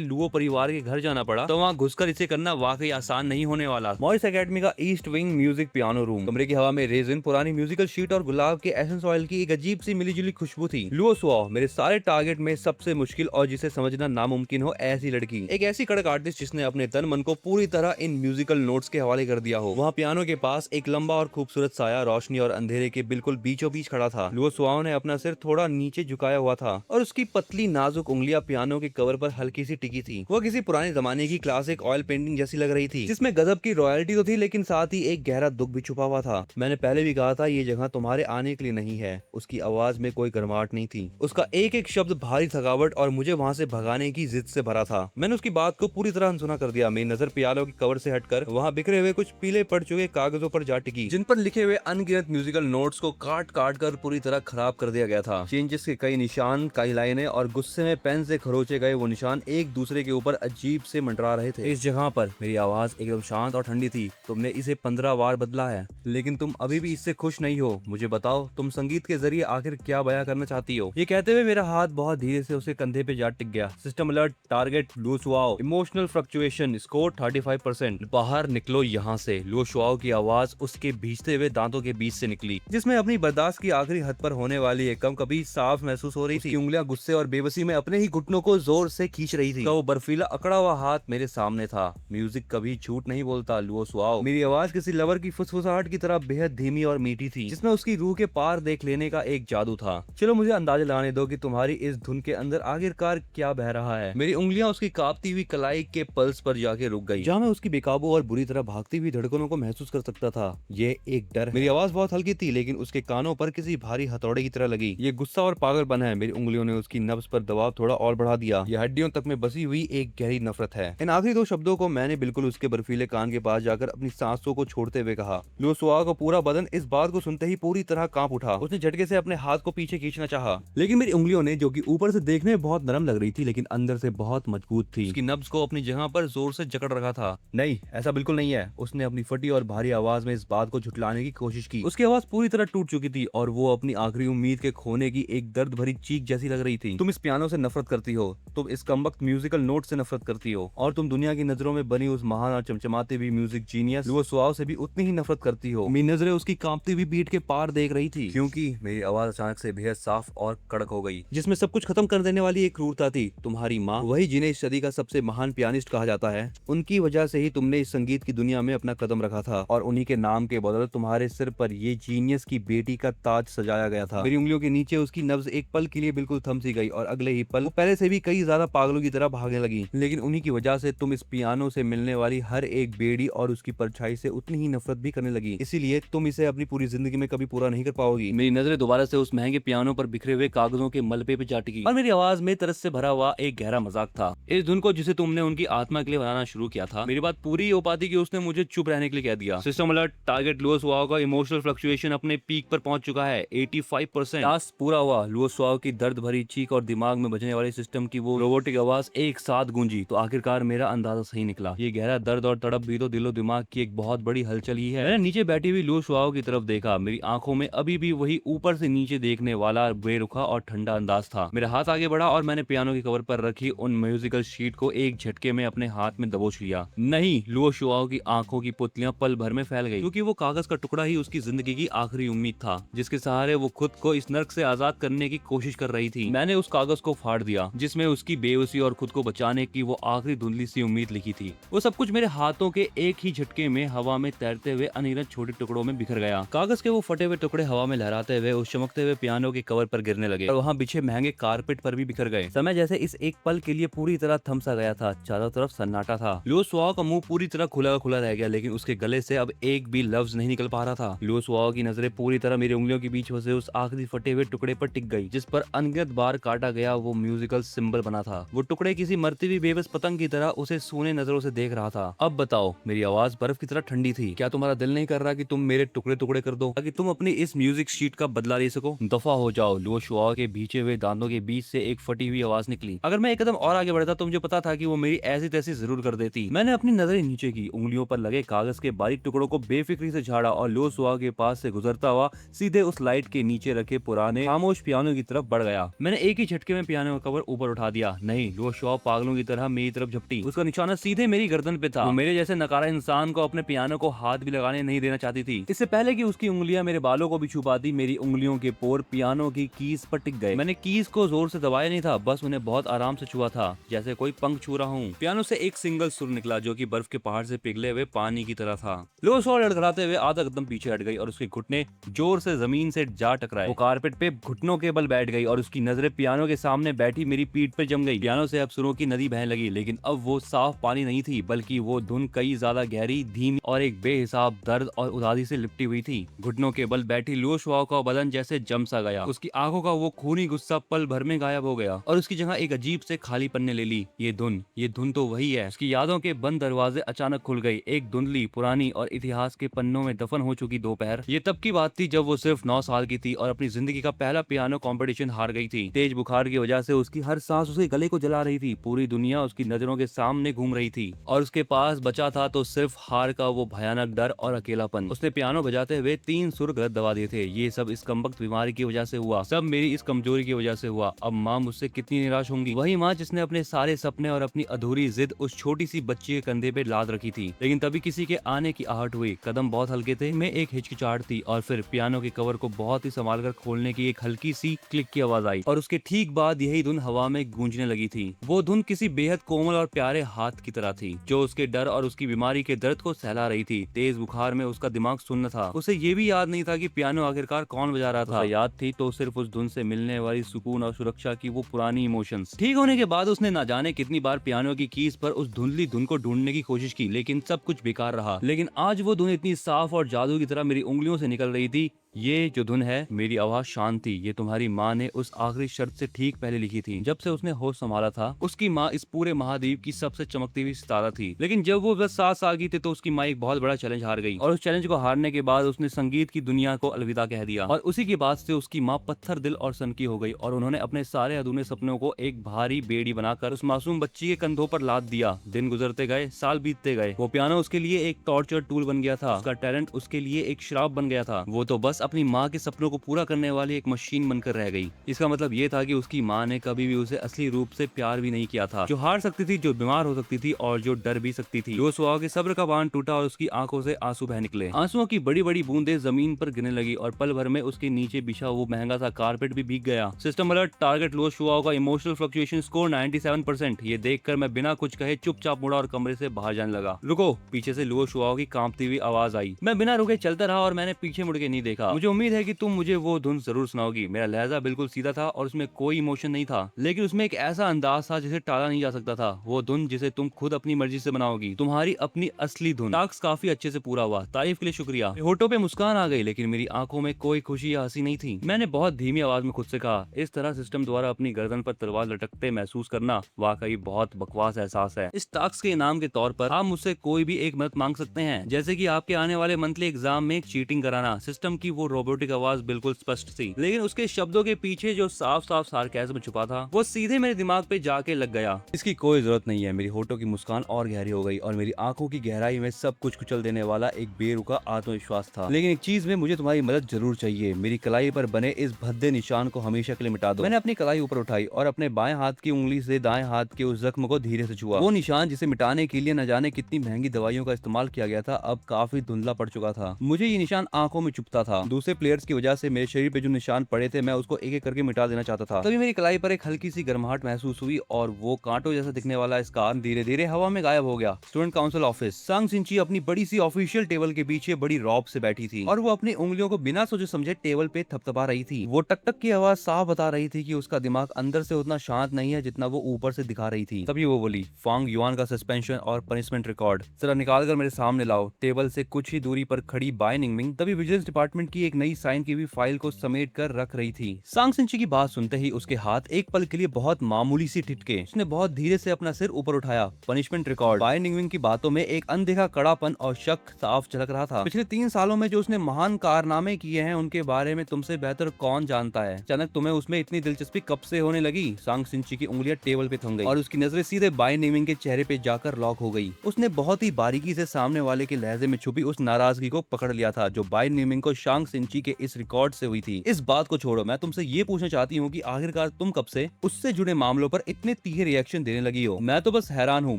लुओ परिवार के घर जाना पड़ा तो वहाँ घुसकर इसे करना वाकई आसान नहीं होने वाला। मॉरिस एकेडमी का east wing music piano room. कमरे की हवा में रेजिन, पुरानी म्यूजिकल शीट और गुलाब के एसेंस ऑयल की एक अजीब सी मिलीजुली खुशबू थी। लुओ सुआओ, मेरे सारे टारगेट में सबसे मुश्किल और जिसे समझना नामुमकिन हो ऐसी लड़की, एक ऐसी कड़क आर्टिस्ट जिसने अपने तन मन को पूरी तरह इन म्यूजिकल नोट्स के हवाले कर दिया हो। वहाँ पियानो के पास एक लंबा और खूबसूरत साया रोशनी और अंधेरे के बिल्कुल बीचों बीच खड़ा था। लुओ सुआओ ने अपना सिर थोड़ा नीचे झुकाया हुआ था और उसकी पतली नाजुक उंगलियां पियानो के कवर पर हल्की सी टिकी थी। वो किसी पुराने जमाने की क्लासिक ऑयल पेंटिंग जैसी लग रही थी, जिसमें गजब की रॉयल्टी तो थी लेकिन साथ ही एक गहरा दुख भी छुपा हुआ था। मैंने पहले भी कहा था ये जगह तुम्हारे आने के लिए नहीं है। उसकी आवाज में कोई गर्माहट नहीं थी, उसका एक एक शब्द भारी थकावट और मुझे वहाँ से भगाने की जिद से भरा था। मैंने उसकी बात को पूरी तरह अनसुना कर दिया। मेरी नजर पियानो के कवर से हटकर वहाँ बिखरे हुए कुछ पीले पड़ चुके कागजों पर जा टिकी, जिन पर लिखे हुए अनगिनत म्यूजिकल नोट्स को काट काट कर पूरी तरह खराब कर दिया गया था। चेंजेस के कई निशान, कई लाइनें और गुस्से में पेन से खरोचे गए वो निशान एक दूसरे के ऊपर अजीब से मंडरा रहे थे। इस जगह पर मेरी आवाज एकदम शांत और ठंडी थी। तुमने इसे 15 बार बदला है लेकिन तुम अभी भी इससे खुश नहीं हो। मुझे बताओ तुम संगीत के जरिए आखिर क्या बयां करना चाहती हो। ये कहते हुए मेरा हाथ बहुत धीरे से उसके कंधे पे जा टिक गया। System alert, target Luo Suao, emotional fluctuation, score 35%। बाहर निकलो यहाँ से। लुओ सुआओ की आवाज उसके भीजते हुए दांतों के बीच से निकली, जिसमें अपनी बर्दाश्त की आखिरी हद पर होने वाली एक कम कभी साफ महसूस हो रही थी। उंगलियां गुस्से और बेबसी में अपने ही घुटनों को जोर से खींच रही थी। वो बर्फीला अकड़ा हुआ हाथ मेरे सामने था। म्यूजिक कभी झूठ नहीं बोलता लुओ सुआओ। मेरी आवाज किसी लवर की फुसफुसाहट की तरह बेहद धीमी और मीठी थी, जिसमें उसकी रूह के पार देख लेने का एक जादू था। चलो मुझे अंदाजा लगाने दो कि तुम्हारी इस धुन के अंदर आखिरकार क्या बह रहा है। मेरी उंगलियां उसकी कांपती हुई कलाई के पल्स पर जाके रुक गई, जहाँ मैं उसकी बेकाबू और बुरी तरह भागती हुई धड़कनों को महसूस कर सकता था। ये एक डर है। मेरी आवाज बहुत हल्की थी लेकिन उसके कानों पर किसी भारी हथौड़े की तरह लगी। ये गुस्सा और पागलपन है। मेरी उंगलियों ने उसकी नब्ज पर दबाव थोड़ा और बढ़ा दिया। यह हड्डियों तक में बसी हुई एक गहरी नफरत है। इन आखिरी दो शब्दों को मैंने बिल्कुल उसके बर्फीले कान के पास जाकर अपनी सांसों को छोड़ते हुए कहा। लुओ सुआओ का पूरा बदन इस बात को सुनते ही पूरी तरह कांप उठा। उसने झटके से अपने हाथ को पीछे खींचना चाहा, लेकिन मेरी उंगलियों ने, जो कि ऊपर से देखने में बहुत नरम लग रही थी लेकिन अंदर से बहुत मजबूत थी, उसकी नब्ज को अपनी जगह पर जोर से जकड़ रखा था। नहीं, ऐसा बिल्कुल नहीं है। उसने अपनी फटी और भारी आवाज में इस बात को झुठलाने की कोशिश की। उसकी आवाज पूरी तरह टूट चुकी थी और वो अपनी आखिरी उम्मीद के खोने की एक दर्द भरी चीख जैसी लग रही थी। तुम इस पियानो से नफरत करती हो, तुम इस कमबख्त म्यूजिकल नोट से नफरत करती हो और तुम दुनिया की नजरों में बनी उस महान और चमचमाती हुई म्यूजिक जीनियस लुओ सुआओ से भी उतनी ही नफरत करती हो। मेरी नजरें उसकी कांपती हुई पीठ के पार देख रही थी, क्योंकि मेरी आवाज अचानक से बेहद साफ और कड़क हो गई, जिसमें सब कुछ खत्म कर देने वाली एक क्रूरता थी। तुम्हारी माँ, वही जिन्हें इस सदी का सबसे महान पियानिस्ट कहा जाता है, उनकी वजह से ही तुमने इस संगीत की दुनिया में अपना कदम रखा था और उन्हीं के नाम के बदौलत तुम्हारे सिर पर ये जीनियस की बेटी का ताज सजाया गया था। मेरी उंगलियों के नीचे उसकी नब्ज एक पल के लिए बिल्कुल थम सी गई और अगले ही पल वो पहले से भी कई ज्यादा पागलों की तरह भागने लगी। लेकिन उन्हीं की वजह से तुम इस पियानो से मिलने वाली हर एक बेड़ी और उसकी परछाई से उतनी ही नफरत भी करने लगी। इसीलिए तुम इसे अपनी पूरी जिंदगी में कभी पूरा नहीं कर पाओगी। मेरी नजरें दोबारा से उस महंगे पियानो पर बिखरे हुए कागजों के मलबे पे जा टिकी और मेरी आवाज में तरस से भरा हुआ एक गहरा मजाक था। इस धुन को जिसे तुमने उनकी आत्मा के लिए बनाना शुरू किया था, मेरी बात पूरी हो पाती कि उसने मुझे चुप रहने के लिए कह दिया। सिस्टम अलर्ट, टारगेट लुओ सुआओ का इमोशनल फ्लक्चुएशन अपने पीक पर पहुंच चुका है। 85%। टास्क पूरा हुआ। लुओ सुआओ की दर्द भरी चीख और दिमाग में बजने वाले सिस्टम की वो रोबोटिक आवाज एक साथ गूंजी तो आखिरकार मेरा अंदाजा सही निकला। ये गहरा दर्द और तड़प भी तो दिलो दिमाग की एक बहुत बड़ी हलचल ही है। मैंने नीचे बैठी हुई लुओ सुआओ की तरफ देखा। मेरी आंखों में अभी भी वही ऊपर से नीचे देखने वाला बेरुखा और ठंडा अंदाज था। मेरा हाथ आगे बढ़ा और मैंने पियानो के कवर पर रखी उन म्यूजिकल शीट को एक झटके में अपने हाथ में दबोच लिया। नहीं, लुओ सुआओ की आंखों की पुतलियां पल भर में फैल गई, क्योंकि वो कागज का टुकड़ा ही उसकी जिंदगी की आखिरी उम्मीद था, जिसके सहारे वो खुद को इस नर्क से आजाद करने की कोशिश कर रही थी। मैंने उस कागज को फाड़ दिया जिसमें उसकी बेबसी और खुद को बचाने की वो आखिरी धुंधली सी उम्मीद लिखी थी। वो सब कुछ मेरे हाथों के एक ही झटके में हवा में तैरते हुए अनगिनत छोटे टुकड़ों में बिखर गया। कागज के वो फटे हुए टुकड़े हवा में लहराते हुए उस चमकते हुए पियानो के कवर पर गिरने लगे और वहाँ बिछे महंगे कारपेट पर भी बिखर गए। समय जैसे इस एक पल के लिए पूरी तरह थम सा गया था। चारों तरफ सन्नाटा था। लुओ सुआओ का मुंह पूरी तरह खुला खुला रह गया, लेकिन उसके गले से अब एक भी लफ्ज नहीं निकल पा रहा था। लुओ सुआओ की नजरें पूरी तरह मेरी उंगलियों के बीच से उस आखिरी फटे हुए टुकड़े पर टिक गई जिस पर अनगिनत बार काटा गया वो म्यूजिकल सिंबल बना था। वो टुकड़े किसी मरती हुई बेबस पतंग की तरह उसे सूने नजरों से देख रहा था। अब बताओ, मेरी आवाज बर्फ की तरह ठंडी थी। क्या तुम्हारा दिल नहीं कर रहा कि तुम मेरे टुकड़े टुकड़े कर दो ताकि तुम अपनी इस म्यूजिक शीट का बदला ले सको? दफा हो जाओ। लुओ शुआओ के भींचे हुए दांतों के बीच से एक फटी हुई आवाज निकली। अगर मैं एक कदम और आगे बढ़ता तो मुझे पता था कि वो मेरी ऐसी तैसी जरूर कर देती। मैंने अपनी नजरें नीचे की, उंगलियों पर लगे कागज के बारीक टुकड़ों को बेफिक्री से झाड़ा और लुओ शुआओ के पास से गुजरता हुआ सीधे उस लाइट के नीचे रखे पुराने खामोश पियानो की तरफ बढ़ गया। मैंने एक ही झटके में पियानो का कवर ऊपर उठा दिया। नहीं, लुओ शुआओ पागलों की तरह मेरी तरफ झपटी। उसका निशाना सीधे मेरी गर्दन पे था। वो मेरे जैसे नकारा इंसान को अपने पियानो को हाथ भी लगाने नहीं देना चाहती थी। इससे पहले कि उसकी उंगलियां मेरे बालों को भी छुपाती, मेरी उंगलियों के पोर पियानो की कीज पर टिक गए। मैंने कीज को जोर से दबाया नहीं था, बस उन्हें बहुत आराम से छुआ था, जैसे कोई पंख छू रहा हूँ। पियानो से एक सिंगल सुर निकला जो कि बर्फ के पहाड़ से पिघले हुए पानी की तरह था। लुओ शुआओ लड़खड़ाते हुए आधा कदम पीछे हट गई और उसके घुटने जोर से जमीन से जा टकराए। वो कारपेट पे घुटनों के बल बैठ गई और उसकी नजरें पियानो के सामने बैठी मेरी पीठ पे जम गई। पियानो से अब सुरों की नदी बहने लगी, लेकिन अब वो साफ पानी नहीं थी, बल्कि वो धुन कई ज्यादा गहरी, धीमी और एक बेहिसाब दर्द और उदासी से लिपटी हुई थी। घुटनों के बल बैठी लुओ शुआओ का बदन जैसे जम सा गया। उसकी आंखों का वो खूनी गुस्सा पल भर में गायब हो गया और उसकी जगह एक अजीब से खालीपन ने ले ली। ये धुन तो वही है। उसकी यादों के बंद दरवाजे अचानक खुल गए। एक धुंधली, पुरानी और इतिहास के पन्नों में दफन हो चुकी दोपहर। ये तब की बात थी जब वो सिर्फ 9 साल की थी और अपनी जिंदगी का पहला पियानो कंपटीशन हार गई थी। तेज बुखार की वजह से उसकी हर सांस उसके गले को जला रही थी। पूरी दुनिया उसकी नजरों के सामने घूम रही थी और उसके पास बचा था तो सिर्फ हार का वो भयानक डर और अकेलापन। उसने पियानो बजाते हुए 3 सुर गलत दबा दिए थे। ये सब इस कमबख्त बीमारी की वजह से हुआ, सब मेरी इस कमजोरी की वजह से हुआ। अब माँ मुझसे कितनी निराश होंगी। वही माँ जिसने अपने सारे सपने और अपनी अधूरी जिद उस छोटी सी बच्ची के कंधे पे लाद रखी थी। लेकिन तभी किसी के आने की आहट हुई। कदम बहुत हल्के थे, में एक हिचकिचाहट थी और फिर पियानो के कवर को बहुत ही संभाल कर खोलने की एक हल्की सी क्लिक की आवाज आई और उसके ठीक बाद यही धुन हवा में गूंजने लगी थी। वो धुन किसी बेहद कोमल और प्यारे हाथ की तरह थी जो उसके डर और उसकी बीमारी के दर्द को सहला रही थी। तेज बुखार में उसका दिमाग सुन्न था। उसे ये भी याद नहीं था कि पियानो आखिरकार कौन बजा रहा था। याद थी तो सिर्फ उस धुन से मिलने वाली सुकून और सुरक्षा की वो पुरानी इमोशंस। ठीक होने के बाद उसने ना जाने कितनी बार पियानो की कीज पर उस धुंधली धुन को ढूंढने की कोशिश की, लेकिन सब कुछ बेकार रहा। लेकिन आज वो धुन इतनी साफ और जादू की तरह मेरी उंगलियों से निकल रही थी। ये जो धुन है, मेरी आवाज शांत थी। ये तुम्हारी माँ ने उस आखिरी शर्त से ठीक पहले लिखी थी जब से उसने होश संभाला था। उसकी माँ इस पूरे महाद्वीप की सबसे चमकती हुई सितारा थी, लेकिन जब वो बस 7 साल की थी तो उसकी माँ एक बहुत बड़ा चैलेंज हार गई और उस चैलेंज को हारने के बाद उसने संगीत की दुनिया को अलविदा कह दिया। और उसी के बाद से उसकी माँ पत्थर दिल और सनकी हो गई और उन्होंने अपने सारे अधूरे सपनों को एक भारी बेड़ी बनाकर उस मासूम बच्ची के कंधों पर लाद दिया। दिन गुजरते गए, साल बीतते गए। वो पियानो उसके लिए एक टॉर्चर टूल बन गया था। उसका टैलेंट उसके लिए एक श्राप बन गया था। वो तो बस अपनी माँ के सपनों को पूरा करने वाली एक मशीन बनकर रह गई। इसका मतलब ये था कि उसकी माँ ने कभी भी उसे असली रूप से प्यार भी नहीं किया था। जो हार सकती थी, जो बीमार हो सकती थी और जो डर भी सकती थी। लुओ शुआओ के सब्र का बांध टूटा और उसकी आंखों से आंसू बह निकले। आंसुओं की बड़ी बड़ी बूंदें जमीन पर गिरने लगी और पल भर में उसके नीचे बिछा वो महंगा सा कारपेट भी भीग गया। सिस्टम अलर्ट, टारगेट लुओ शुआओ का इमोशनल फ्लक्चुएशन स्कोर 97%। ये देखकर मैं बिना कुछ कहे चुपचाप मुड़ा और कमरे से बाहर जाने लगा। रुको, पीछे से लुओ शुआओ की कांपती हुई आवाज आई। मैं बिना रुके चलता रहा और मैंने पीछे मुड़ के नहीं देखा। मुझे उम्मीद है कि तुम मुझे वो धुन जरूर सुनाओगी। मेरा लहजा बिल्कुल सीधा था और उसमें कोई इमोशन नहीं था, लेकिन उसमें एक ऐसा अंदाज था जिसे टाला नहीं जा सकता था। वो धुन जिसे तुम खुद अपनी मर्जी से बनाओगी, तुम्हारी अपनी असली धुन। टास्क काफी अच्छे से पूरा हुआ, तारीफ के लिए शुक्रिया। होठों पे मुस्कान आ गई, लेकिन मेरी आंखों में कोई खुशी या हंसी नहीं थी। मैंने बहुत धीमी आवाज में खुद से कहा, इस तरह सिस्टम द्वारा अपनी गर्दन पर तलवार लटकते महसूस करना वाकई बहुत बकवास एहसास है। इस टास्क के इनाम के तौर पर आप मुझसे कोई भी एक मदद मांग सकते हैं, जैसे कि आपके आने वाले मंथली एग्जाम में चीटिंग कराना। सिस्टम की वो रोबोटिक आवाज बिल्कुल स्पष्ट थी, लेकिन उसके शब्दों के पीछे जो साफ साफ सार्केज्म छुपा था वो सीधे मेरे दिमाग पे जाके लग गया। इसकी कोई जरूरत नहीं है। मेरी होठों की मुस्कान और गहरी हो गई और मेरी आंखों की गहराई में सब कुछ कुचल देने वाला एक बेरुखा आत्मविश्वास था। लेकिन एक चीज में मुझे तुम्हारी मदद जरूर चाहिए। मेरी कलाई पर बने इस भद्दे निशान को हमेशा के लिए मिटा दो। मैंने अपनी कलाई ऊपर उठाई और अपने बाएं हाथ की उंगली से दाएं हाथ के उस जख्म को धीरे से छुआ। वो निशान जिसे मिटाने के लिए न जाने कितनी महंगी दवाइयों का इस्तेमाल किया गया था, अब काफी धुंधला पड़ चुका था। मुझे ये निशान आंखों में चुभता था। दूसरे प्लेयर्स की वजह से मेरे शरीर पे जो निशान पड़े थे, मैं उसको एक एक करके मिटा देना चाहता था। तभी मेरी कलाई पर एक हल्की सी गर्माहट महसूस हुई और वो कांटों जैसा दिखने वाला स्कार धीरे धीरे हवा में गायब हो गया। Student council office. सांग सिंची अपनी बड़ी सी ऑफिशियल टेबल के पीछे बड़ी रौब से बैठी थी और वो अपनी उंगलियों को बिना सोचे समझे टेबल पे थपथपा रही थी। वो टक टक की आवाज साफ बता रही थी कि उसका दिमाग अंदर से उतना शांत नहीं है जितना वो ऊपर से दिखा रही थी। तभी वो बोली, फांग युआन का सस्पेंशन और पनिशमेंट रिकॉर्ड जरा निकाल कर मेरे सामने लाओ। टेबल से कुछ ही दूरी पर खड़ी बाय निंगमिंग तभी विजिलेंस डिपार्टमेंट की की एक नई साइन की भी फाइल को समेट कर रख रही थी। सांग सिंची की बात सुनते ही उसके हाथ एक पल के लिए बहुत मामूली सी ठिठके। उसने बहुत धीरे से अपना सिर ऊपर उठाया। Punishment record. बाय निंगविंग की बातों में एक अनदेखा कड़ापन और शक साफ झलक रहा था। पिछले 3 सालों में जो उसने महान कारनामे किए हैं उनके बारे में तुमसे बेहतर कौन जानता है। अचानक तुम्हें उसमें इतनी दिलचस्पी कब से होने लगी? सांग सिंची की उंगलियां टेबल पे थम गई और उसकी नजरें सीधे बाय निंगविंग के चेहरे पे जाकर लॉक हो गई। उसने बहुत ही बारीकी से सामने वाले के लहजे में छुपी उस नाराजगी को पकड़ लिया था जो बाय निंगविंग को सांग सिंची के इस रिकॉर्ड से हुई थी। इस बात को छोड़ो, मैं तुमसे ये पूछना चाहती हूँ कि आखिरकार तुम कब से उससे जुड़े मामलों पर इतने तीखे रिएक्शन देने लगी हो? मैं तो बस हैरान हूँ।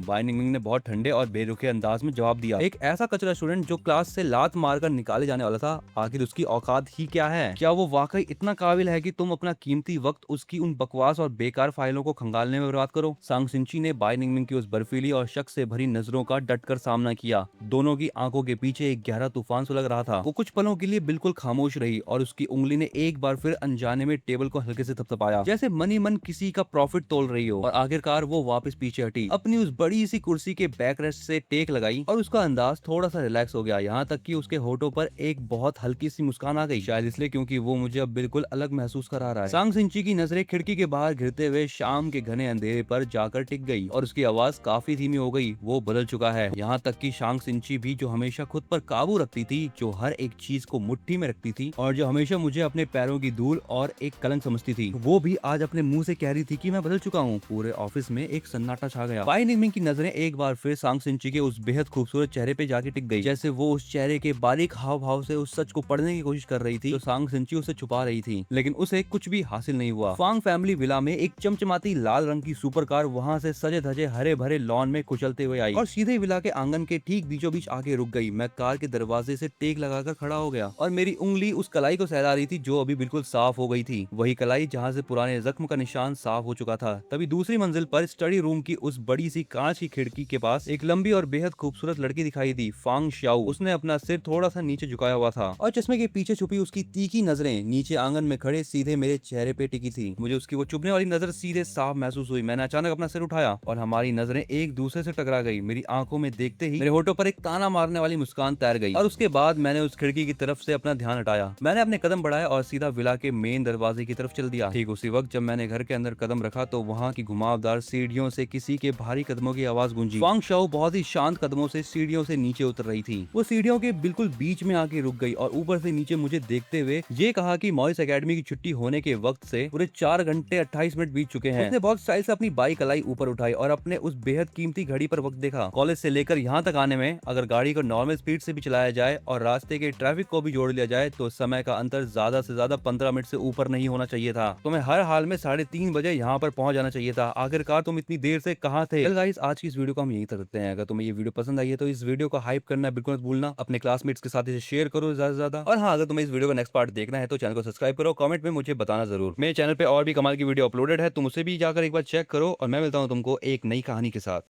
बाय निंगविंग ने बहुत ठंडे और बेरुखे अंदाज में जवाब दिया। एक ऐसा कचरा स्टूडेंट जो क्लास से लात मारकर निकाले जाने वाला था, आखिर उसकी औकात ही क्या है? क्या वो वाकई इतना काबिल है कि तुम अपना कीमती वक्त उसकी उन बकवास और बेकार फाइलों को खंगालने में बर्बाद करो? सांग सिंची ने बाय निंगविंग की उस बर्फीली और शक से भरी नजरों का डटकर सामना किया। दोनों की आंखों के पीछे एक गहरा तूफान सुलग रहा था। वो कुछ पलों के लिए बिल्कुल खामोश रही और उसकी उंगली ने एक बार फिर अनजाने में टेबल को हल्के से थपथपाया, जैसे मन ही मन किसी का प्रॉफिट तोल रही हो। और आखिरकार वो वापस पीछे हटी, अपनी उस बड़ी सी कुर्सी के बैकरेस्ट से टेक लगाई और उसका अंदाज थोड़ा सा रिलैक्स हो गया। यहाँ तक कि उसके होठों पर एक बहुत हल्की सी मुस्कान आ गई, शायद इसलिए क्योंकि वो मुझे अब बिल्कुल अलग महसूस करा रहा है। सांग सिंची की नजरें खिड़की के बाहर गिरते हुए शाम के घने अंधेरे पर जाकर टिक गई और उसकी आवाज काफी धीमी हो गई। वो बदल चुका है। यहाँ तक कि सांग सिंची भी, जो हमेशा खुद पर काबू रखती थी, जो हर एक चीज को मुट्ठी में रखती थी और जो हमेशा मुझे अपने पैरों की धूल और एक कलंक समझती थी, वो भी आज अपने मुंह से कह रही थी कि मैं बदल चुका हूँ। पूरे ऑफिस में एक सन्नाटा छा गया। बाय निंगविंग की नजरें एक बार फिर सांग सिंची के उस बेहद खूबसूरत चेहरे पे जाके टिक गई, जैसे वो उस चेहरे के बारीक हाव भाव से उस सच को पढ़ने की कोशिश कर रही थी जो सांग सिंची उसे छुपा रही थी। लेकिन उसे कुछ भी हासिल नहीं हुआ। फांग फैमिली विला में एक चमचमाती लाल रंग की सुपर कार वहाँ से सजे धजे हरे भरे लॉन में कुचलते हुए आई और सीधे विला के आंगन के ठीक बीचों बीच आके रुक गई। मैं कार के दरवाजे से टेक लगाकर खड़ा हो गया और मेरी उंगली उस कलाई को सहला रही थी जो अभी बिल्कुल साफ हो गई थी। वही कलाई जहाँ से पुराने जख्म का निशान साफ हो चुका था। तभी दूसरी मंजिल पर स्टडी रूम की उस बड़ी सी कांच की खिड़की के पास एक लंबी और बेहद खूबसूरत लड़की दिखाई दी, फांग शाओ। उसने अपना सिर थोड़ा सा नीचे झुकाया हुआ था और चश्मे के पीछे छुपी उसकी तीखी नजरें नीचे आंगन में खड़े सीधे मेरे चेहरे पे टिकी थी। मुझे उसकी वो चुभने वाली नजर सीधे साफ महसूस हुई। मैंने अचानक अपना सिर उठाया और हमारी नजरें एक दूसरे से टकरा गई। मेरी आंखों में देखते ही मेरे होठों पर एक ताना मारने वाली मुस्कान तैर गई और उसके बाद मैंने उस खिड़की की तरफ से अपना ध्यान हटाया। मैंने अपने कदम बढ़ाए और सीधा विला के मेन दरवाजे की तरफ चल दिया। ठीक उसी वक्त जब मैंने घर के अंदर कदम रखा तो वहाँ की घुमावदार सीढ़ियों से किसी के भारी कदमों की आवाज गूंजी। फांग शाओ बहुत ही शांत कदमों से सीढ़ियों से नीचे उतर रही थी। वो सीढ़ियों के बिल्कुल बीच में आके रुक गई और ऊपर से नीचे मुझे देखते हुए ये कहा कि मॉइस एकेडमी की छुट्टी होने के वक्त से पूरे 4 घंटे 28 मिनट बीत चुके हैं। उसने बहुत स्टाइल से अपनी बाइक कलाई ऊपर उठाई और अपने उस बेहद कीमती घड़ी पर वक्त देखा। कॉलेज से लेकर यहाँ तक आने में अगर गाड़ी को नॉर्मल स्पीड से भी चलाया जाए और रास्ते के ट्रैफिक को भी जोड़ लिया जाए तो समय का अंतर ज्यादा से ज्यादा 15 मिनट से ऊपर नहीं होना चाहिए था। तुम्हें हर हाल में 3:30 बजे यहाँ पर पहुंच जाना चाहिए था। आखिरकार तुम इतनी देर से कहाँ थे? चल गाइस, आज की इस वीडियो को हम यहीं तक रखते हैं। अगर तुम्हें ये वीडियो पसंद आई है तो इस वीडियो को हाइप करना बिल्कुल मत भूलना। अपने क्लासमेट्स के साथ इसे शेयर करो ज्यादा से ज्यादा। और हाँ, अगर तुम्हें इस वीडियो का नेक्स्ट पार्ट देखना है तो चैनल को सब्सक्राइब करो। कमेंट में मुझे बताना जरूर। मेरे चैनल पे और भी कमाल की वीडियो अपलोडेड है, तुम उसे भी जाकर एक बार चेक करो और मैं मिलता हूँ तुमको एक नई कहानी के साथ।